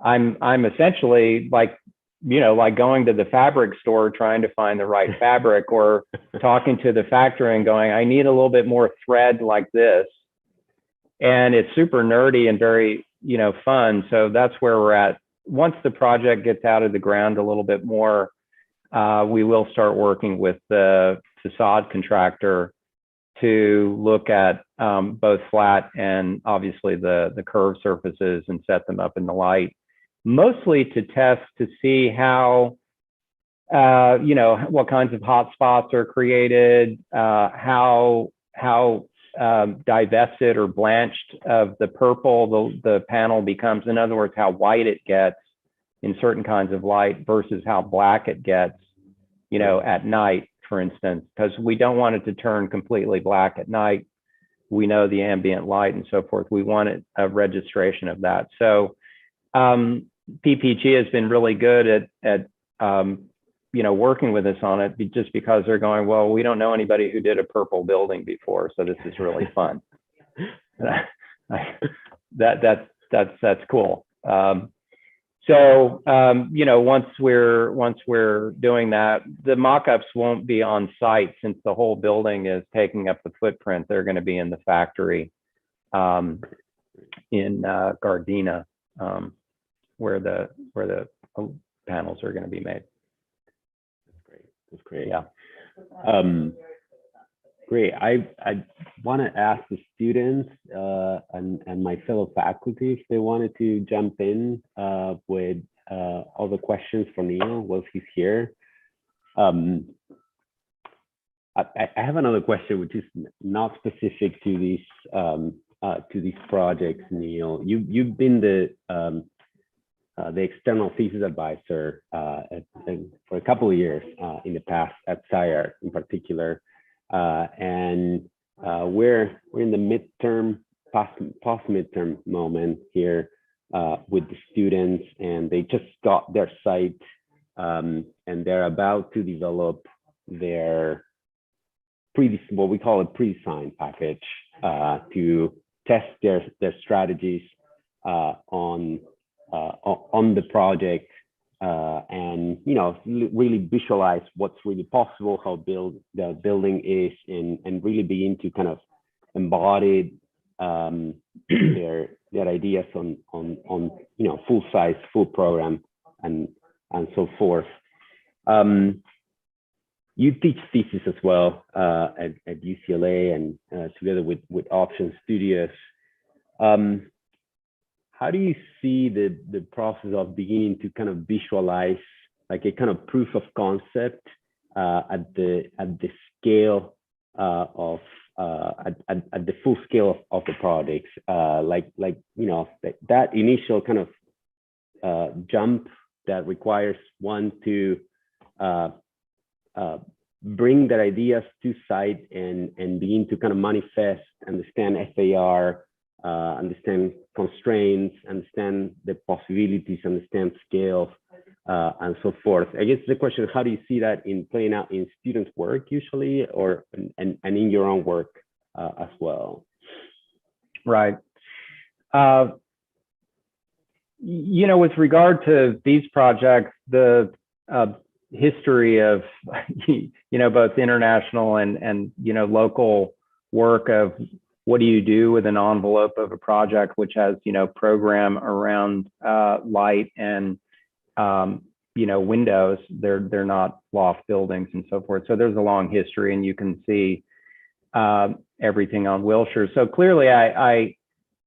I'm essentially like, you know, like going to the fabric store trying to find the right fabric, or talking to the factory and going, I need a little bit more thread like this. And it's super nerdy and very, you know, fun. So that's where we're at. Once the project gets out of the ground a little bit more, we will start working with the facade contractor to look at both flat and obviously the curved surfaces and set them up in the light, mostly to test to see how, you know, what kinds of hot spots are created, how divested or blanched of the purple the panel becomes. In other words, how white it gets in certain kinds of light versus how black it gets, you know, at night, for instance, because we don't want it to turn completely black at night. We know the ambient light and so forth. We want a registration of that. So PPG has been really good at you know, working with us on it, just because they're going, well, we don't know anybody who did a purple building before, so this is really fun. That's cool. So you know, once we're doing that, the mock-ups won't be on site, since the whole building is taking up the footprint. They're going to be in the factory in Gardena, where the panels are going to be made. That's great. Yeah. Great. I want to ask the students and my fellow faculty if they wanted to jump in with all the questions for Neil while he's here. I have another question, which is not specific to these projects, Neil. You've been the external thesis advisor for a couple of years in the past at SCI-Arc in particular, and we're in the midterm, post-midterm moment here with the students, and they just got their site, and they're about to develop their what we call a pre-design package to test their strategies on the project, and really visualize what's really possible, how the building is, and really begin to kind of embody their ideas on full size, full program, and so forth. You teach thesis as well at UCLA and together with Option Studios. How do you see the process of beginning to kind of visualize like a kind of proof of concept at the scale of at the full scale of the projects, that initial kind of jump that requires one to bring their ideas to site and begin to kind of manifest, understand FAR, understand constraints, understand the possibilities, understand scale, and so forth. I guess the question is, how do you see that in playing out in students' work usually, or and in your own work as well? Right. With regard to these projects, the history of both international and local work of what do you do with an envelope of a project which has program around light and windows. They're not loft buildings and so forth. So there's a long history, and you can see everything on Wilshire. So clearly I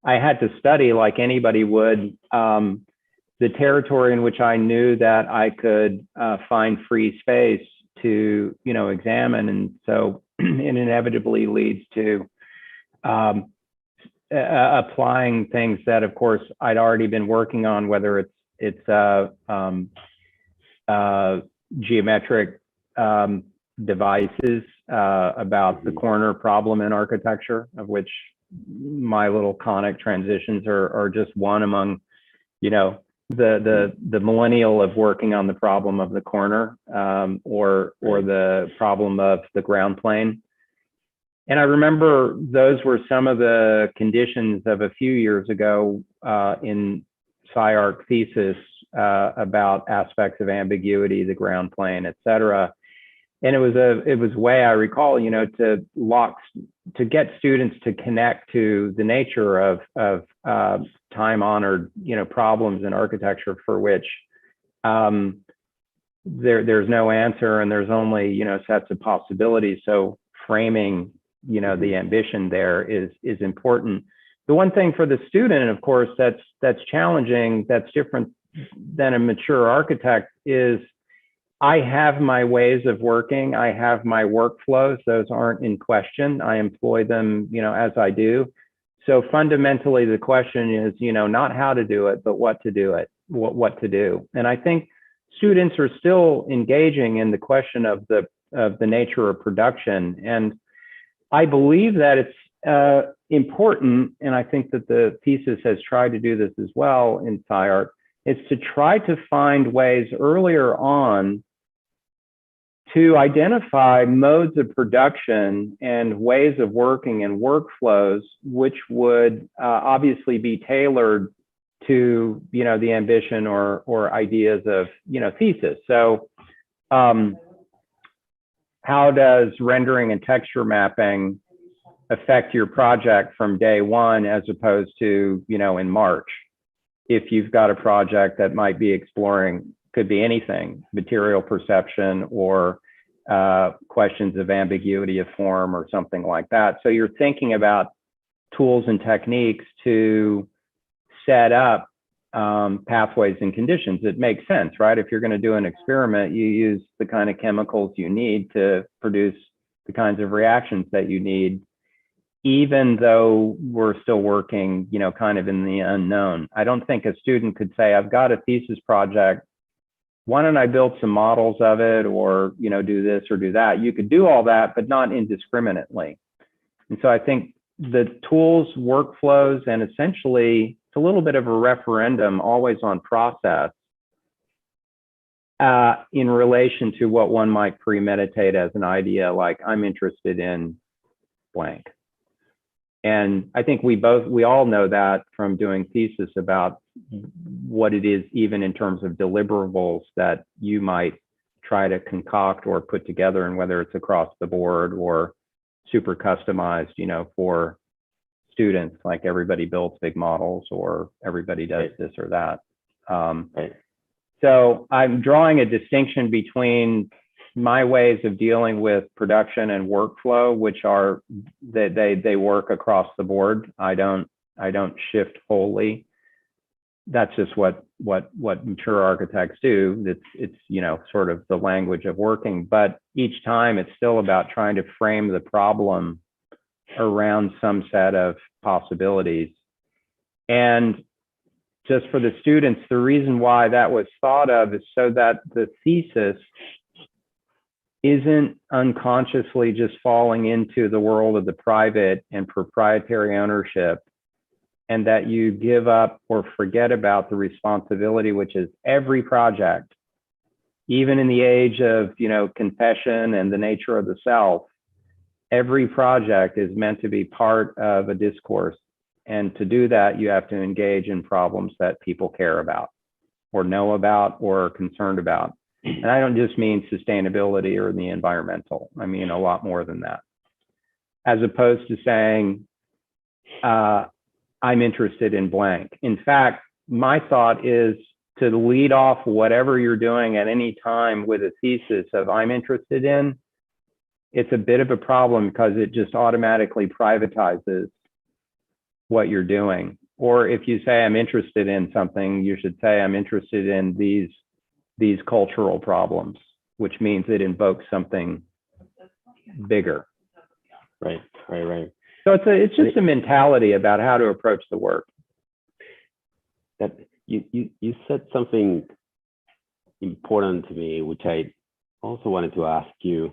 had to study, like anybody would, the territory in which I knew that I could find free space to examine, and so it inevitably leads to applying things that, of course, I'd already been working on, whether it's geometric devices about the corner problem in architecture, of which my little conic transitions are just one among the millennial of working on the problem of the corner, or the problem of the ground plane. And I remember those were some of the conditions of a few years ago in SCI-Arc thesis about aspects of ambiguity, the ground plane, et cetera. And it was a way, I recall, to get students to connect to the nature of time-honored, problems in architecture for which there's no answer, and there's only, sets of possibilities. So framing, the ambition there is important. The one thing for the student, of course, that's challenging, that's different than a mature architect, is I have my ways of working. I have my workflows. Those aren't in question. I employ them, as I do. So fundamentally, the question is, not how to do it, but what to do it, what to do. And I think students are still engaging in the question of the nature of production. And I believe that it's important, and I think that the thesis has tried to do this as well in SCI-Arc, is to try to find ways earlier on to identify modes of production and ways of working and workflows which would obviously be tailored to the ambition or ideas of thesis. So how does rendering and texture mapping affect your project from day one as opposed to in March? If you've got a project that might be exploring, could be anything, material perception or questions of ambiguity of form or something like that. So you're thinking about tools and techniques to set up pathways and conditions. It makes sense, right? If you're going to do an experiment, you use the kind of chemicals you need to produce the kinds of reactions that you need, even though we're still working, you know, kind of in the unknown. I don't think a student could say, I've got a thesis project, why don't I build some models of it, or, you know, do this or do that. You could do all that, but not indiscriminately. And so I think the tools, workflows, and essentially it's a little bit of a referendum always on process in relation to what one might premeditate as an idea, like I'm interested in blank. And I think we all know that from doing thesis about what it is, even in terms of deliverables that you might try to concoct or put together, and whether it's across the board or super customized, you know, for students, like everybody builds big models or everybody does this or that. So I'm drawing a distinction between my ways of dealing with production and workflow, which are that they work across the board. I don't shift wholly. That's just what mature architects do. It's you know, sort of the language of working, but each time it's still about trying to frame the problem around some set of possibilities. And just for the students, the reason why that was thought of is so that the thesis isn't unconsciously just falling into the world of the private and proprietary ownership, and that you give up or forget about the responsibility, which is every project, even in the age of, you know, confession and the nature of the self, every project is meant to be part of a discourse. And to do that, you have to engage in problems that people care about or know about or are concerned about. And I don't just mean sustainability or the environmental. I mean a lot more than that. As opposed to saying, I'm interested in blank. In fact, my thought is to lead off whatever you're doing at any time with a thesis of I'm interested in. It's a bit of a problem because it just automatically privatizes what you're doing. Or if you say I'm interested in something, you should say I'm interested in these cultural problems, which means it invokes something bigger. Right. So it's just a mentality about how to approach the work. That you said something important to me, which I also wanted to ask you.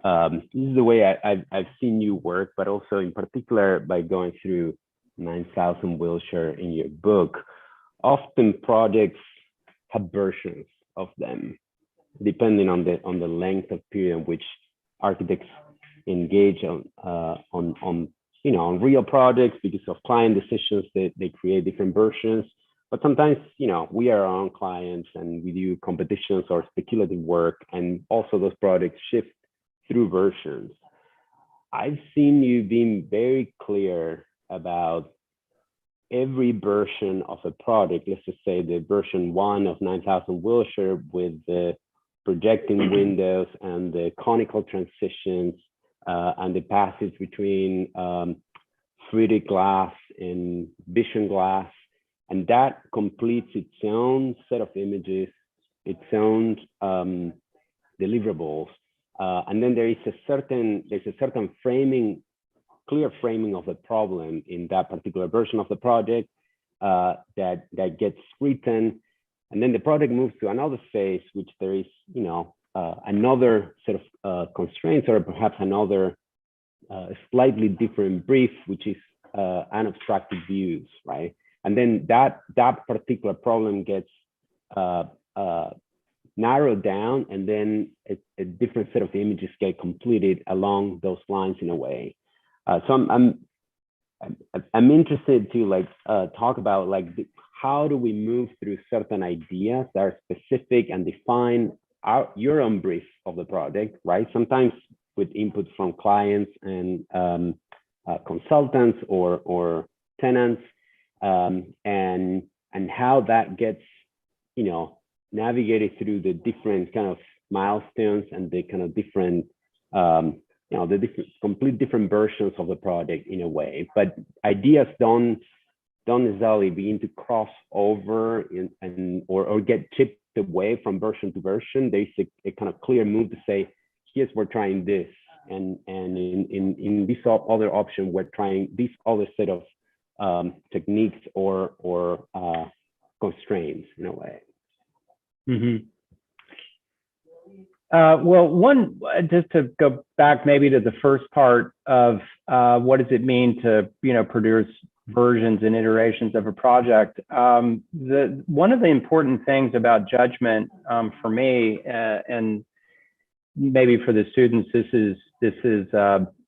This is the way I've seen you work, but also in particular by going through 9,000 Wilshire in your book. Often projects have versions of them, depending on the length of period in which architects engage on you know, on real projects. Because of client decisions, they create different versions. But sometimes, you know, we are our own clients and we do competitions or speculative work, and also those projects shift through versions. I've seen you being very clear about every version of a project. Let's just say the version 1 of 9,000 Wilshire with the projecting windows and the conical transitions and the passage between 3D glass and vision glass. And that completes its own set of images, its own deliverables. And then there's a certain framing, clear framing of the problem in that particular version of the project that gets written. And then the project moves to another phase, which there is, you know, another set of constraints, or perhaps another slightly different brief, which is unobstructed views, right? And then that particular problem gets narrowed down, and then a different set of images get completed along those lines in a way. So I'm interested to like talk about like how do we move through certain ideas that are specific and define your own brief of the project, right? Sometimes with input from clients and consultants or tenants, and how that gets, you know, navigated through the different kind of milestones and the kind of different, you know, the complete different versions of the project in a way. But ideas don't necessarily begin to cross over or get chipped away from version to version. There's a kind of clear move to say, yes, we're trying this, and in this other option, we're trying this other set of techniques or constraints in a way. Mm-hmm. Well, just to go back maybe to the first part of what does it mean to, produce versions and iterations of a project. One of the important things about judgment for me, and maybe for the students,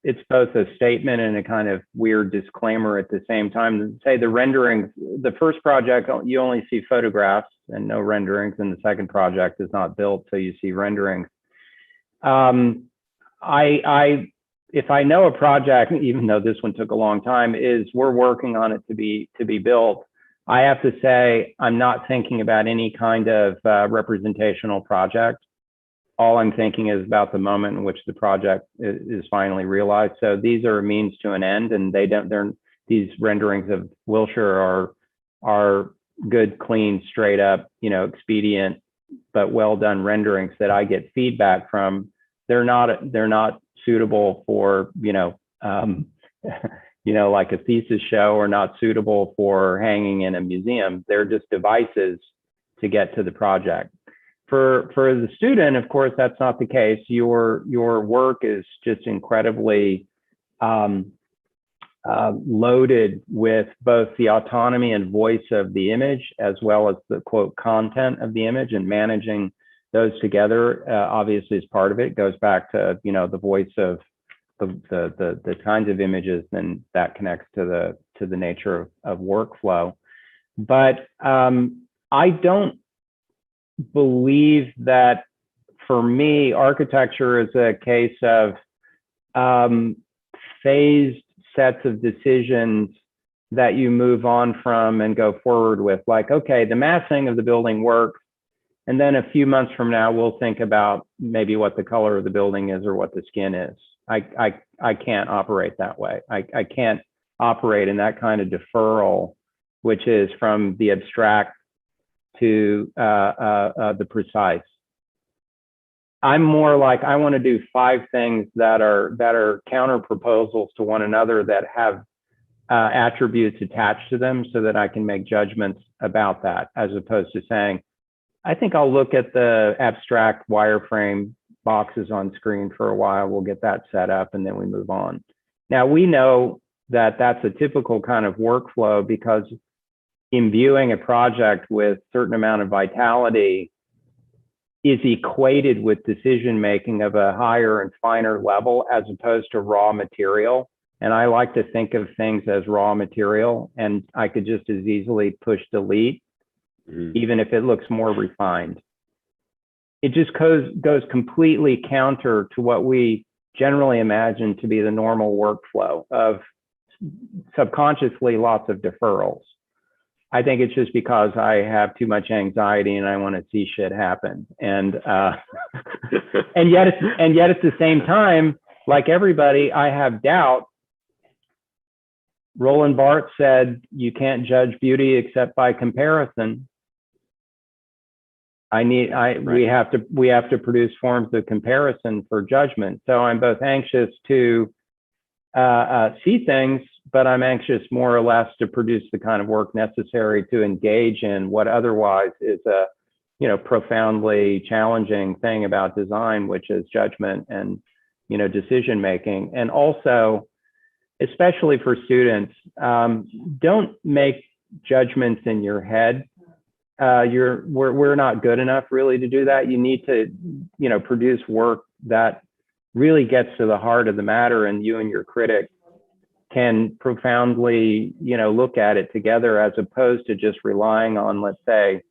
it's both a statement and a kind of weird disclaimer at the same time. Say the renderings, the first project, you only see photographs and no renderings, and the second project is not built, so you see renderings. If I know a project, even though this one took a long time, we're working on it to be built, I have to say I'm not thinking about any kind of representational project. All I'm thinking is about the moment in which the project is finally realized. So these are a means to an end, and these renderings of Wilshire are good, clean, straight up, expedient, but well done renderings that I get feedback from. They're not suitable for, like a thesis show, or not suitable for hanging in a museum. They're just devices to get to the project. For the student, of course, that's not the case. Your work is just incredibly loaded with both the autonomy and voice of the image, as well as the quote content of the image, and managing those together obviously is part of it. It goes back to the voice of the kinds of images, then that connects to the nature of workflow. But I don't believe that, for me, architecture is a case of phased sets of decisions that you move on from and go forward with. Like, okay, the massing of the building works, and then a few months from now, we'll think about maybe what the color of the building is or what the skin is. I can't operate that way. I can't operate in that kind of deferral, which is from the abstract to the precise. I'm more like, I want to do 5 things that are counter proposals to one another, that have attributes attached to them, so that I can make judgments about that, as opposed to saying, I think I'll look at the abstract wireframe boxes on screen for a while. We'll get that set up, and then we move on. Now, we know that that's a typical kind of workflow, because imbuing a project with a certain amount of vitality is equated with decision making of a higher and finer level, as opposed to raw material. And I like to think of things as raw material, and I could just as easily push delete, even if it looks more refined. It just goes completely counter to what we generally imagine to be the normal workflow of subconsciously lots of deferrals. I think it's just because I have too much anxiety and I want to see shit happen. And and yet at the same time, like everybody, I have doubt. Roland Barthes said, "You can't judge beauty except by comparison." We have to produce forms of comparison for judgment. So I'm both anxious to see things, but I'm anxious more or less to produce the kind of work necessary to engage in what otherwise is a profoundly challenging thing about design, which is judgment and decision making. And also, especially for students, don't make judgments in your head. We're not good enough really to do that. You need to produce work that really gets to the heart of the matter, and you and your critic can profoundly look at it together, as opposed to just relying on, let's say,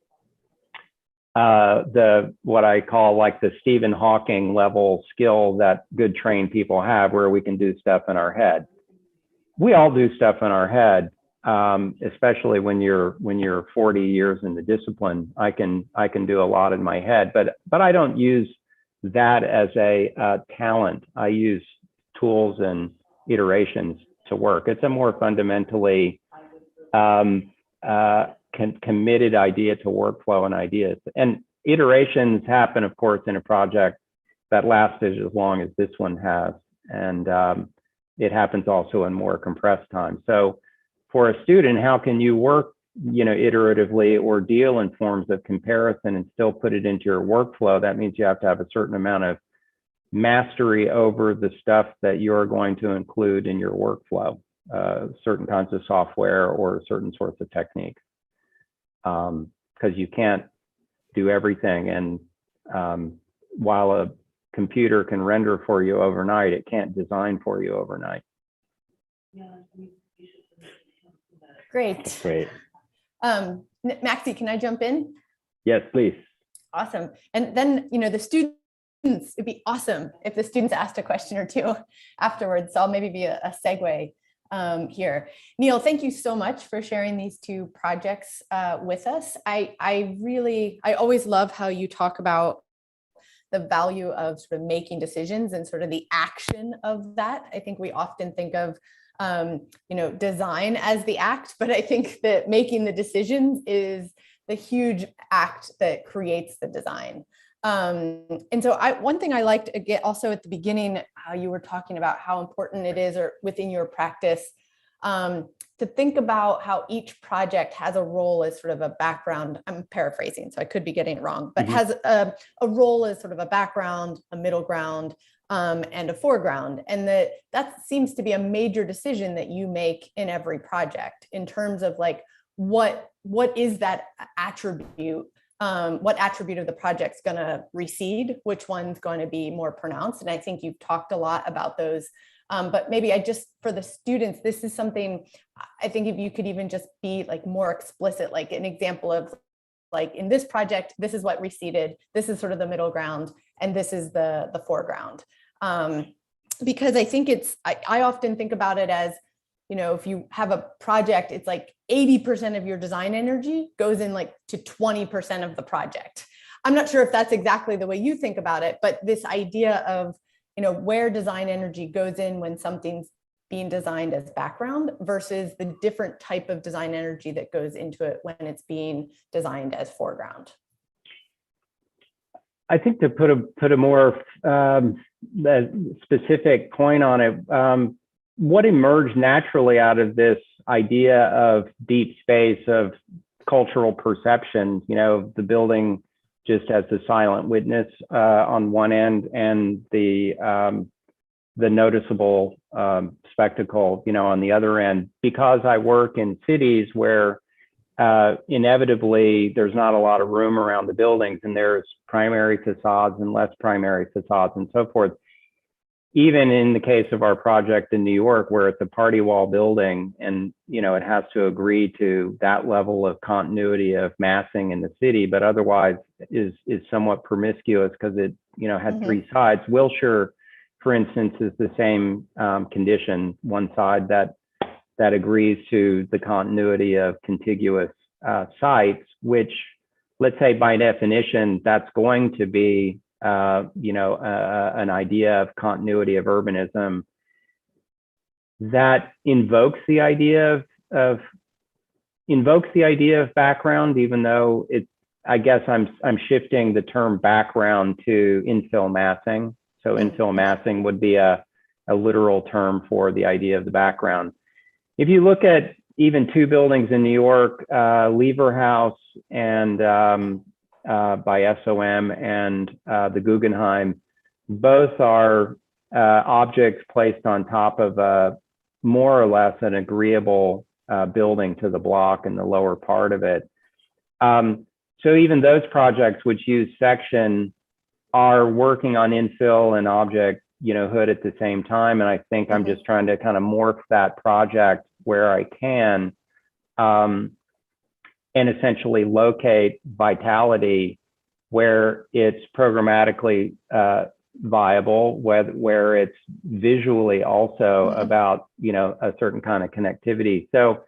what I call like the Stephen Hawking level skill that good trained people have, where we can do stuff in our head. We all do stuff in our head, especially when you're 40 years in the discipline. I can do a lot in my head, but I don't use that as a talent. I use tools and iterations to work. It's a more fundamentally committed idea to workflow and ideas. And iterations happen, of course, in a project that lasted as long as this one has. and it happens also in more compressed time. So for a student, how can you work, iteratively or deal in forms of comparison and still put it into your workflow? That means you have to have a certain amount of mastery over the stuff that you're going to include in your workflow, certain kinds of software or certain sorts of techniques, because you can't do everything. And while a computer can render for you overnight, it can't design for you overnight. Great. That's great. Maxi, can I jump in? Yes, please. Awesome. And then, the students, it'd be awesome if the students asked a question or two afterwards. So I'll maybe be a segue here. Neil, thank you so much for sharing these two projects with us. I always love how you talk about the value of sort of making decisions and sort of the action of that. I think we often think of design as the act, but I think that making the decisions is the huge act that creates the design. And so one thing I liked, again, also at the beginning, how you were talking about how important it is, or within your practice, to think about how each project has a role as sort of a background. I'm paraphrasing, so I could be getting it wrong, but has a role as sort of a background, a middle ground, and a foreground. And that seems to be a major decision that you make in every project in terms of like, what is that attribute? What attribute of the project's going to recede? Which one's going to be more pronounced? And I think you've talked a lot about those. But maybe for the students, this is something I think if you could even just be like more explicit, like an example of like in this project, this is what receded, this is sort of the middle ground, and this is the foreground. Because I think I often think about it as, if you have a project, it's like 80% of your design energy goes in like to 20% of the project. I'm not sure if that's exactly the way you think about it, but this idea of, where design energy goes in when something's being designed as background versus the different type of design energy that goes into it when it's being designed as foreground. I think to put a more specific point on it, what emerged naturally out of this idea of deep space, of cultural perception, the building just as the silent witness on one end, and the noticeable spectacle, on the other end. Because I work in cities where inevitably there's not a lot of room around the buildings, and there's primary facades and less primary facades and so forth. Even in the case of our project in New York, where it's a party wall building, and it has to agree to that level of continuity of massing in the city, but otherwise is somewhat promiscuous because it had three sides. Wilshire, for instance, is the same condition. One side that agrees to the continuity of contiguous sites, which, let's say by definition, that's going to be an idea of continuity of urbanism that invokes the idea of background, even though I guess I'm shifting the term background to infill massing. So infill massing would be a literal term for the idea of the background. If you look at even two buildings in New York, Lever House and by SOM and the Guggenheim, both are objects placed on top of a more or less an agreeable building to the block in the lower part of it. So even those projects which use section are working on infill and object hood at the same time. And I think I'm just trying to kind of morph that project where I can, and essentially locate vitality where it's programmatically viable, where it's visually also about a certain kind of connectivity. So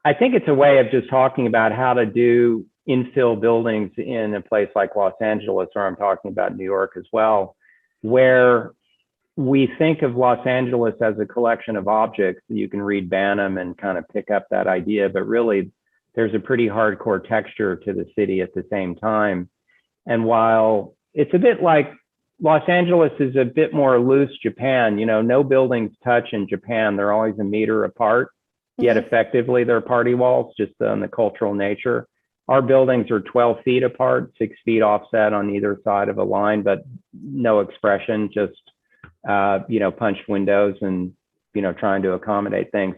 I think it's a way of just talking about how to do infill buildings in a place like Los Angeles, or I'm talking about New York as well, where we think of Los Angeles as a collection of objects. You can read Banham and kind of pick up that idea, but really there's a pretty hardcore texture to the city at the same time. And while it's a bit like Los Angeles is a bit more loose Japan. You know, no buildings touch in Japan. They're always a meter apart, yet effectively they're party walls, just on the cultural nature. Our buildings are 12 feet apart, 6 feet offset on either side of a line, but no expression, just, you know, punched windows and, you know, trying to accommodate things.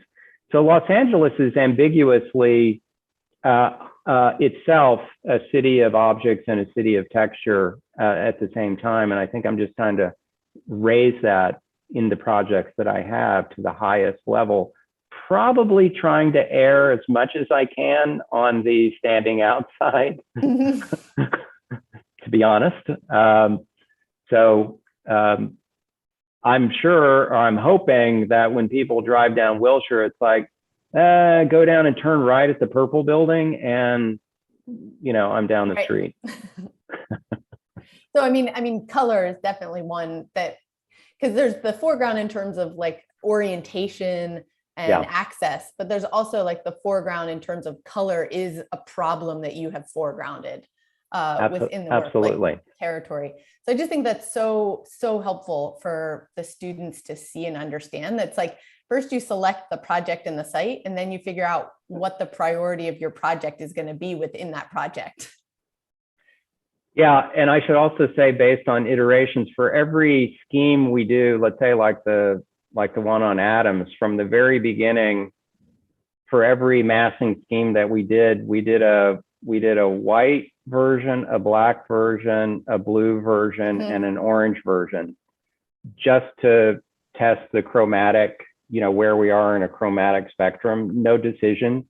So Los Angeles is ambiguously itself a city of objects and a city of texture at the same time. And I think I'm just trying to raise that in the projects that I have to the highest level, probably trying to err as much as I can on the standing outside, to be honest. I'm sure, or I'm hoping that when people drive down Wilshire, it's like, go down and turn right at the purple building and, you know, I'm down the street. So, I mean, color is definitely one that, because there's the foreground in terms of like orientation and access, but there's also like the foreground in terms of color is a problem that you have foregrounded within the work, like, territory. So I just think that's so helpful for the students to see and understand. That's like, first you select the project and the site, and then you figure out what the priority of your project is going to be within that project. Yeah, and I should also say, based on iterations, for every scheme we do, let's say like the one on atoms, from the very beginning, for every massing scheme that we did a white version, a black version, a blue version, and an orange version, just to test the chromatic, you know, where we are in a chromatic spectrum. No decision,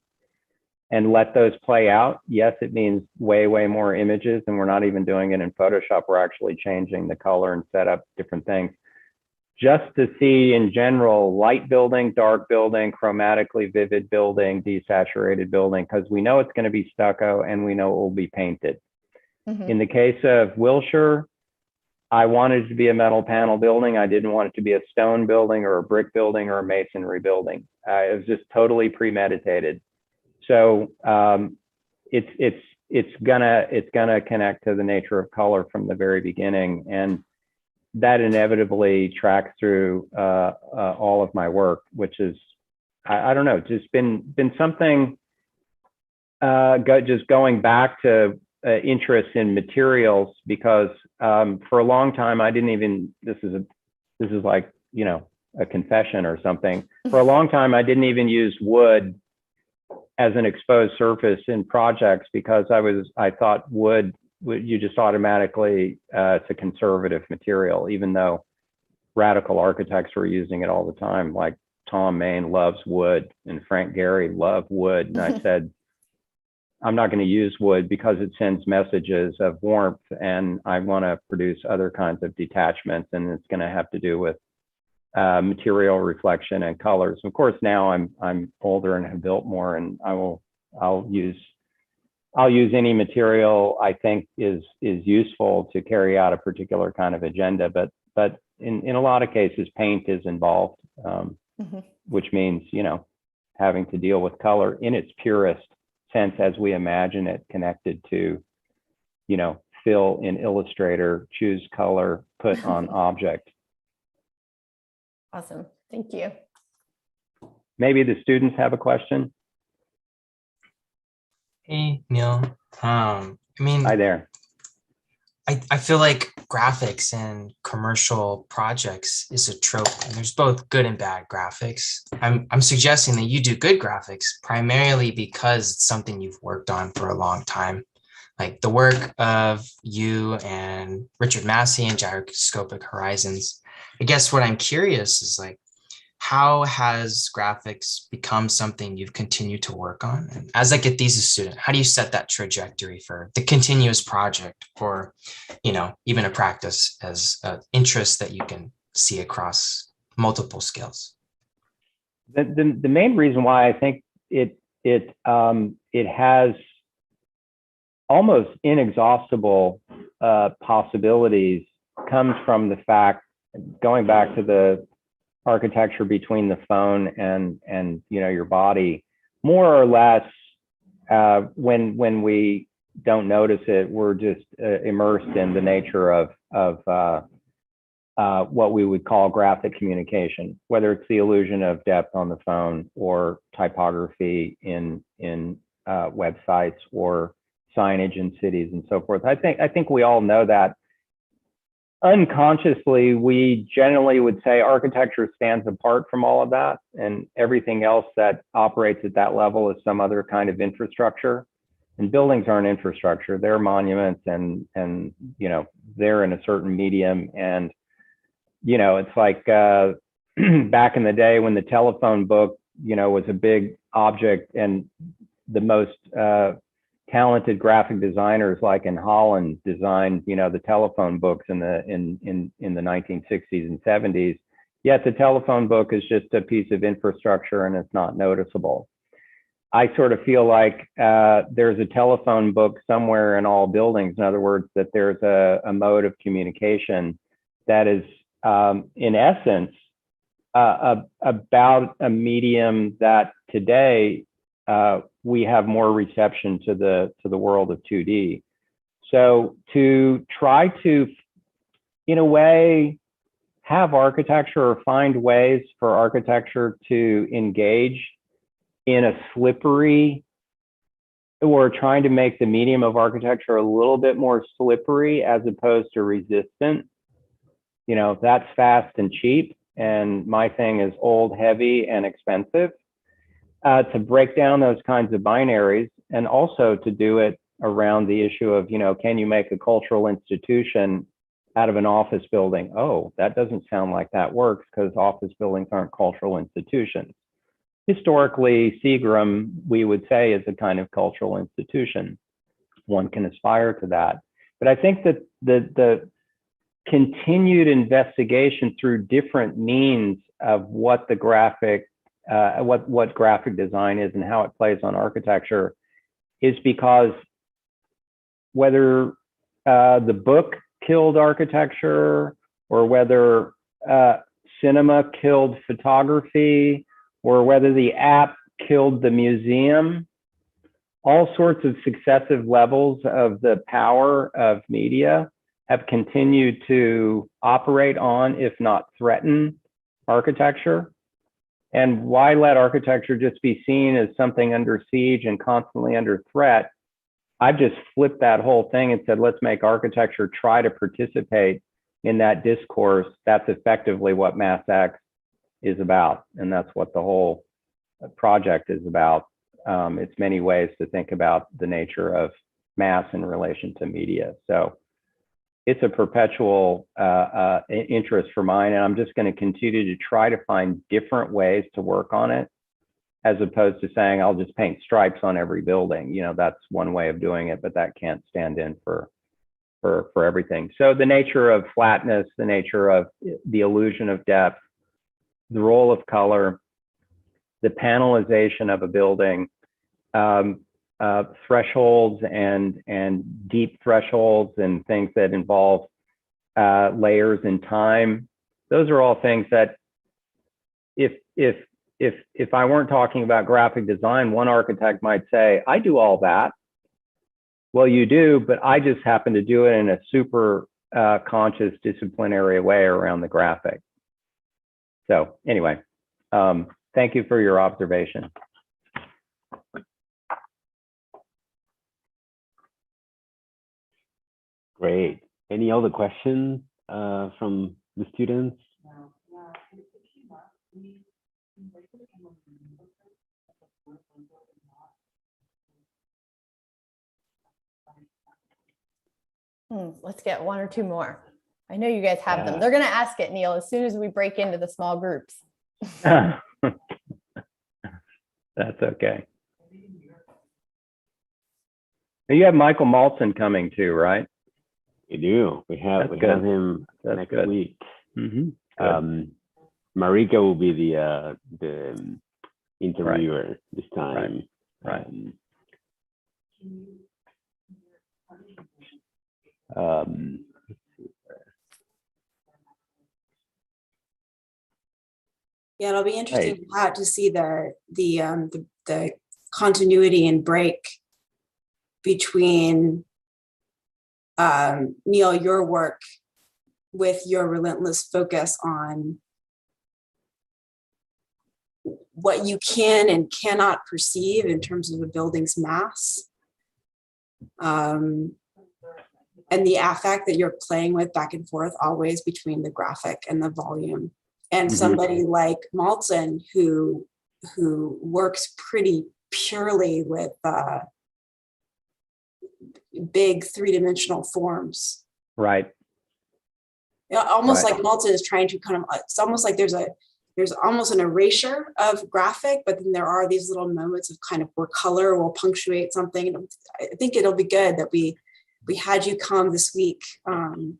and let those play out. Yes, it means way more images, and we're not even doing it in Photoshop. We're actually changing the color and set up different things, just to see in general, light building, dark building, chromatically vivid building, desaturated building, because we know it's going to be stucco and we know it will be painted. In the case of Wilshire, I wanted it to be a metal panel building. I didn't want it to be a stone building or a brick building or a masonry building. It was just totally premeditated. So it's gonna connect to the nature of color from the very beginning, and that inevitably tracks through all of my work, which is, I don't know, just been something. Just going back to interest in materials, because for a long time I didn't even. This is like, you know, a confession or something. For a long time I didn't even use wood as an exposed surface in projects, because I thought wood, you just automatically, it's a conservative material, even though radical architects were using it all the time. Like Tom Main loves wood and Frank Gehry loved wood. And I said, I'm not going to use wood because it sends messages of warmth, and I want to produce other kinds of detachments, and it's going to have to do with material reflection and colors. Of course, now I'm older and have built more, and I'll use any material I think is useful to carry out a particular kind of agenda. But in a lot of cases, paint is involved, which means, you know, having to deal with color in its purest sense as we imagine it, connected to, you know, fill in Illustrator, choose color, put on object. Awesome. Thank you. Maybe the students have a question. Hey, Neil. I mean, Hi there. I feel like graphics and commercial projects is a trope, and there's both good and bad graphics. I'm suggesting that you do good graphics primarily because it's something you've worked on for a long time. Like the work of you and Richard Massey and Gyroscopic Horizons. I guess what I'm curious is, like, how has graphics become something you've continued to work on? And as like a thesis student, how do you set that trajectory for the continuous project, or, you know, even a practice as an interest that you can see across multiple skills? The main reason why I think it has almost inexhaustible possibilities comes from the fact, going back to the architecture between the phone and you know, your body, more or less, when we don't notice it, we're just immersed in the nature of what we would call graphic communication, whether it's the illusion of depth on the phone or typography in websites or signage in cities and so forth. I think we all know that. Unconsciously, we generally would say architecture stands apart from all of that, and everything else that operates at that level is some other kind of infrastructure. And buildings aren't infrastructure; they're monuments, and you know, they're in a certain medium. And you know, it's like back in the day when the telephone book, you know, was a big object, and the most talented graphic designers, like in Holland, designed, you know, the telephone books in the 1960s and 70s. Yet the telephone book is just a piece of infrastructure and it's not noticeable. I sort of feel like there's a telephone book somewhere in all buildings. In other words, that there's a mode of communication that is, in essence, about a medium that today we have more reception to the world of 2D. So to try to, in a way, have architecture or find ways for architecture to engage in a slippery, or trying to make the medium of architecture a little bit more slippery as opposed to resistant, you know, that's fast and cheap. And my thing is old, heavy, and expensive. To break down those kinds of binaries, and also to do it around the issue of, you know, can you make a cultural institution out of an office building? Oh, that doesn't sound like that works, because office buildings aren't cultural institutions. Historically, Seagram, we would say, is a kind of cultural institution. One can aspire to that. But I think that the continued investigation through different means of what the graphic what graphic design is and how it plays on architecture is because whether the book killed architecture, or whether cinema killed photography, or whether the app killed the museum, all sorts of successive levels of the power of media have continued to operate on, if not threaten, architecture. And why let architecture just be seen as something under siege and constantly under threat? I've just flipped that whole thing and said, let's make architecture try to participate in that discourse. That's effectively what MassX is about. And that's what the whole project is about. It's many ways to think about the nature of mass in relation to media. So it's a perpetual interest for mine, and I'm just going to continue to try to find different ways to work on it, as opposed to saying I'll just paint stripes on every building. You know, that's one way of doing it, but that can't stand in for everything. So the nature of flatness, the nature of the illusion of depth, the role of color, the panelization of a building, thresholds and deep thresholds and things that involve layers in time. Those are all things that if I weren't talking about graphic design, one architect might say, I do all that. Well, you do, but I just happen to do it in a super conscious disciplinary way around the graphic. So anyway, thank you for your observation. Great. Any other questions from the students? Let's get one or two more. I know you guys have them. Yeah. They're going to ask it, Neil, as soon as we break into the small groups. That's okay. You have Michael Maltzen coming too, right? We do. We have him That's next good. week. Mm-hmm. Marika will be the interviewer this time. Right. Yeah, it'll be interesting to see the continuity and break between Neil, your work with your relentless focus on what you can and cannot perceive in terms of a building's mass. And the affect that you're playing with back and forth always between the graphic and the volume. And somebody like Malton who works pretty purely with big three-dimensional forms. Right. Almost Right. like Malton is trying to kind of, it's almost like there's almost an erasure of graphic, but then there are these little moments of kind of where color will punctuate something. And I think it'll be good that we had you come this week and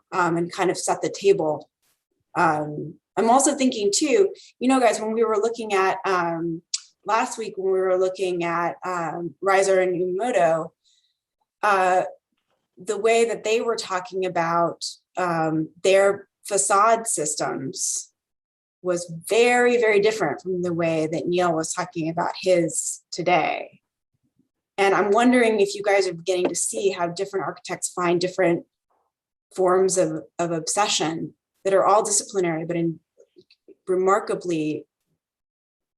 kind of set the table. I'm also thinking too, you know, guys, when we were looking at last week, when we were looking at Riser and Umoto, the way that they were talking about their facade systems was very, very different from the way that Neil was talking about his today. And I'm wondering if you guys are beginning to see how different architects find different forms of obsession that are all disciplinary, but in remarkably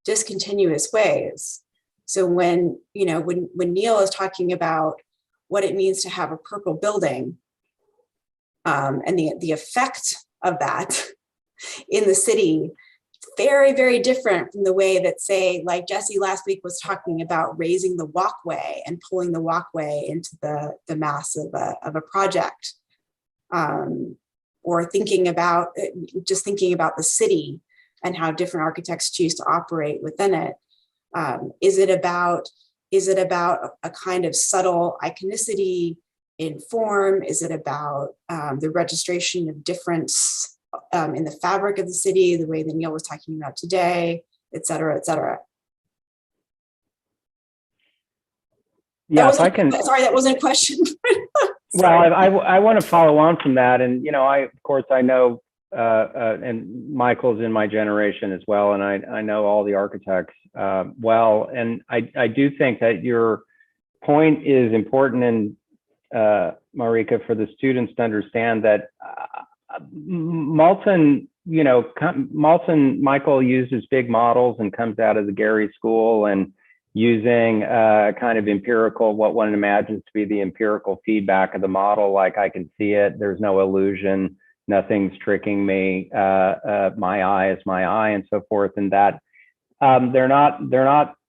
discontinuous ways. So when, you know, when Neil is talking about what it means to have a purple building and the effect of that in the city, very, very different from the way that, say, like Jesse last week was talking about raising the walkway and pulling the walkway into the mass of a project, or thinking about the city and how different architects choose to operate within it. Is it about a kind of subtle iconicity in form? Is it about the registration of difference in the fabric of the city, the way that Neil was talking about today, et cetera, et cetera? Yeah, if I can. Sorry, that wasn't a question. Well, I want to follow on from that, and you know, of course I know, and Michael's in my generation as well, and I know all the architects well, and I do think that your point is important, and Marika, for the students to understand that Malton, you know, Michael uses big models and comes out of the Gary School and using kind of empirical, what one imagines to be the empirical feedback of the model, like I can see it, there's no illusion, nothing's tricking me, my eye is my eye, and so forth. And that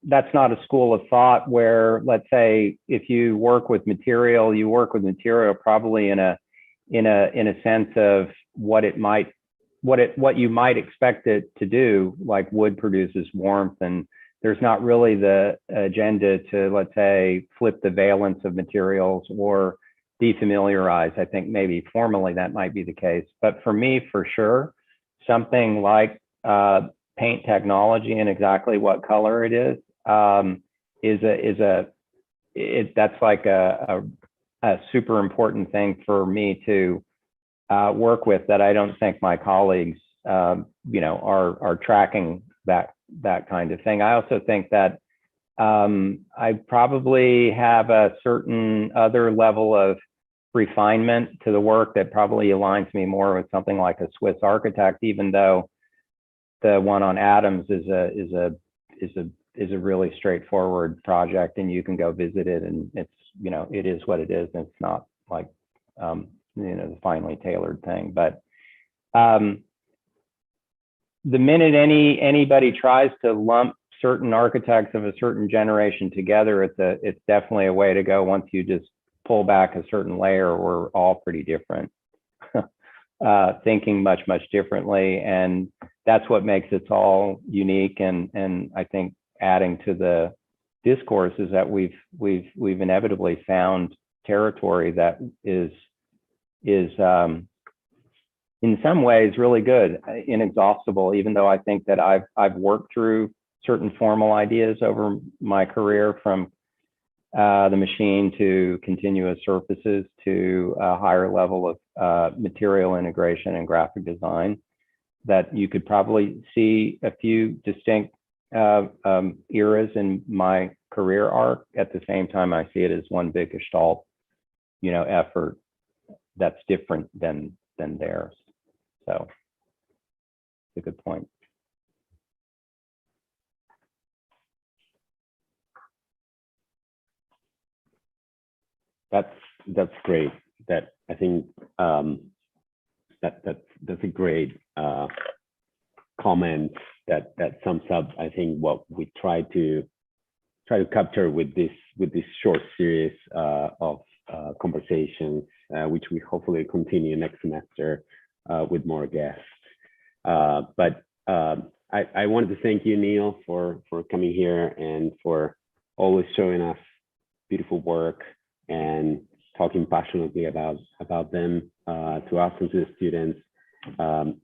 that's not a school of thought where, let's say, if you work with material, probably in a sense of what you might expect it to do, like wood produces warmth, and there's not really the agenda to, let's say, flip the valence of materials or defamiliarize. I think maybe formally that might be the case, but for me, for sure, something like paint technology and exactly what color it is that's like a super important thing for me to work with, that I don't think my colleagues you know, are tracking that kind of thing. I also think that I probably have a certain other level of refinement to the work that probably aligns me more with something like a Swiss architect, even though the one on Adams is a really straightforward project, and you can go visit it, and it's, you know, it is what it is, and it's not like you know, the finely tailored thing. But the minute anybody tries to lump certain architects of a certain generation together, it's definitely a way to go. Once you just pull back a certain layer, we're all pretty different, thinking much differently, and that's what makes us all unique. And I think adding to the discourse is that we've inevitably found territory that is in some ways really good, inexhaustible, even though I think that I've worked through certain formal ideas over my career, from the machine to continuous surfaces to a higher level of material integration and graphic design, that you could probably see a few distinct eras in my career arc. At the same time, I see it as one big gestalt, you know, effort that's different than than theirs. So it's a good point. That's great. That I think that's a great comment that sums up, I think, what we try to capture with this short series of conversations, which we hopefully continue next semester with more guests. But I wanted to thank you, Neil, for coming here and for always showing us beautiful work and talking passionately about them to us and to the students.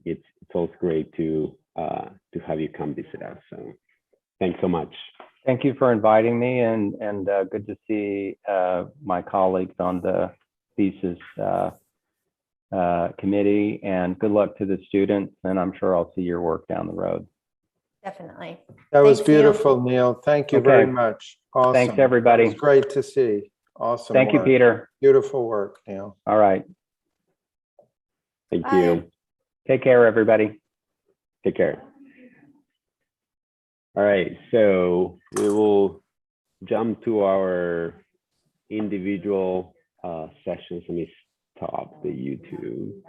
It's always great to have you come visit us. So thanks so much. Thank you for inviting me, and good to see my colleagues on the thesis committee, and good luck to the students, and I'm sure I'll see your work down the road. Definitely. That was Thanks, Neil. beautiful, Neil. Thank you very Okay. much. Awesome. Thanks, everybody. It was great to see. Awesome. Thank you, work. Peter. Beautiful work, Neil. All right. Thank Bye. you. Take care, everybody. Take care. All right, so we will jump to our individual sessions. Let me stop the YouTube.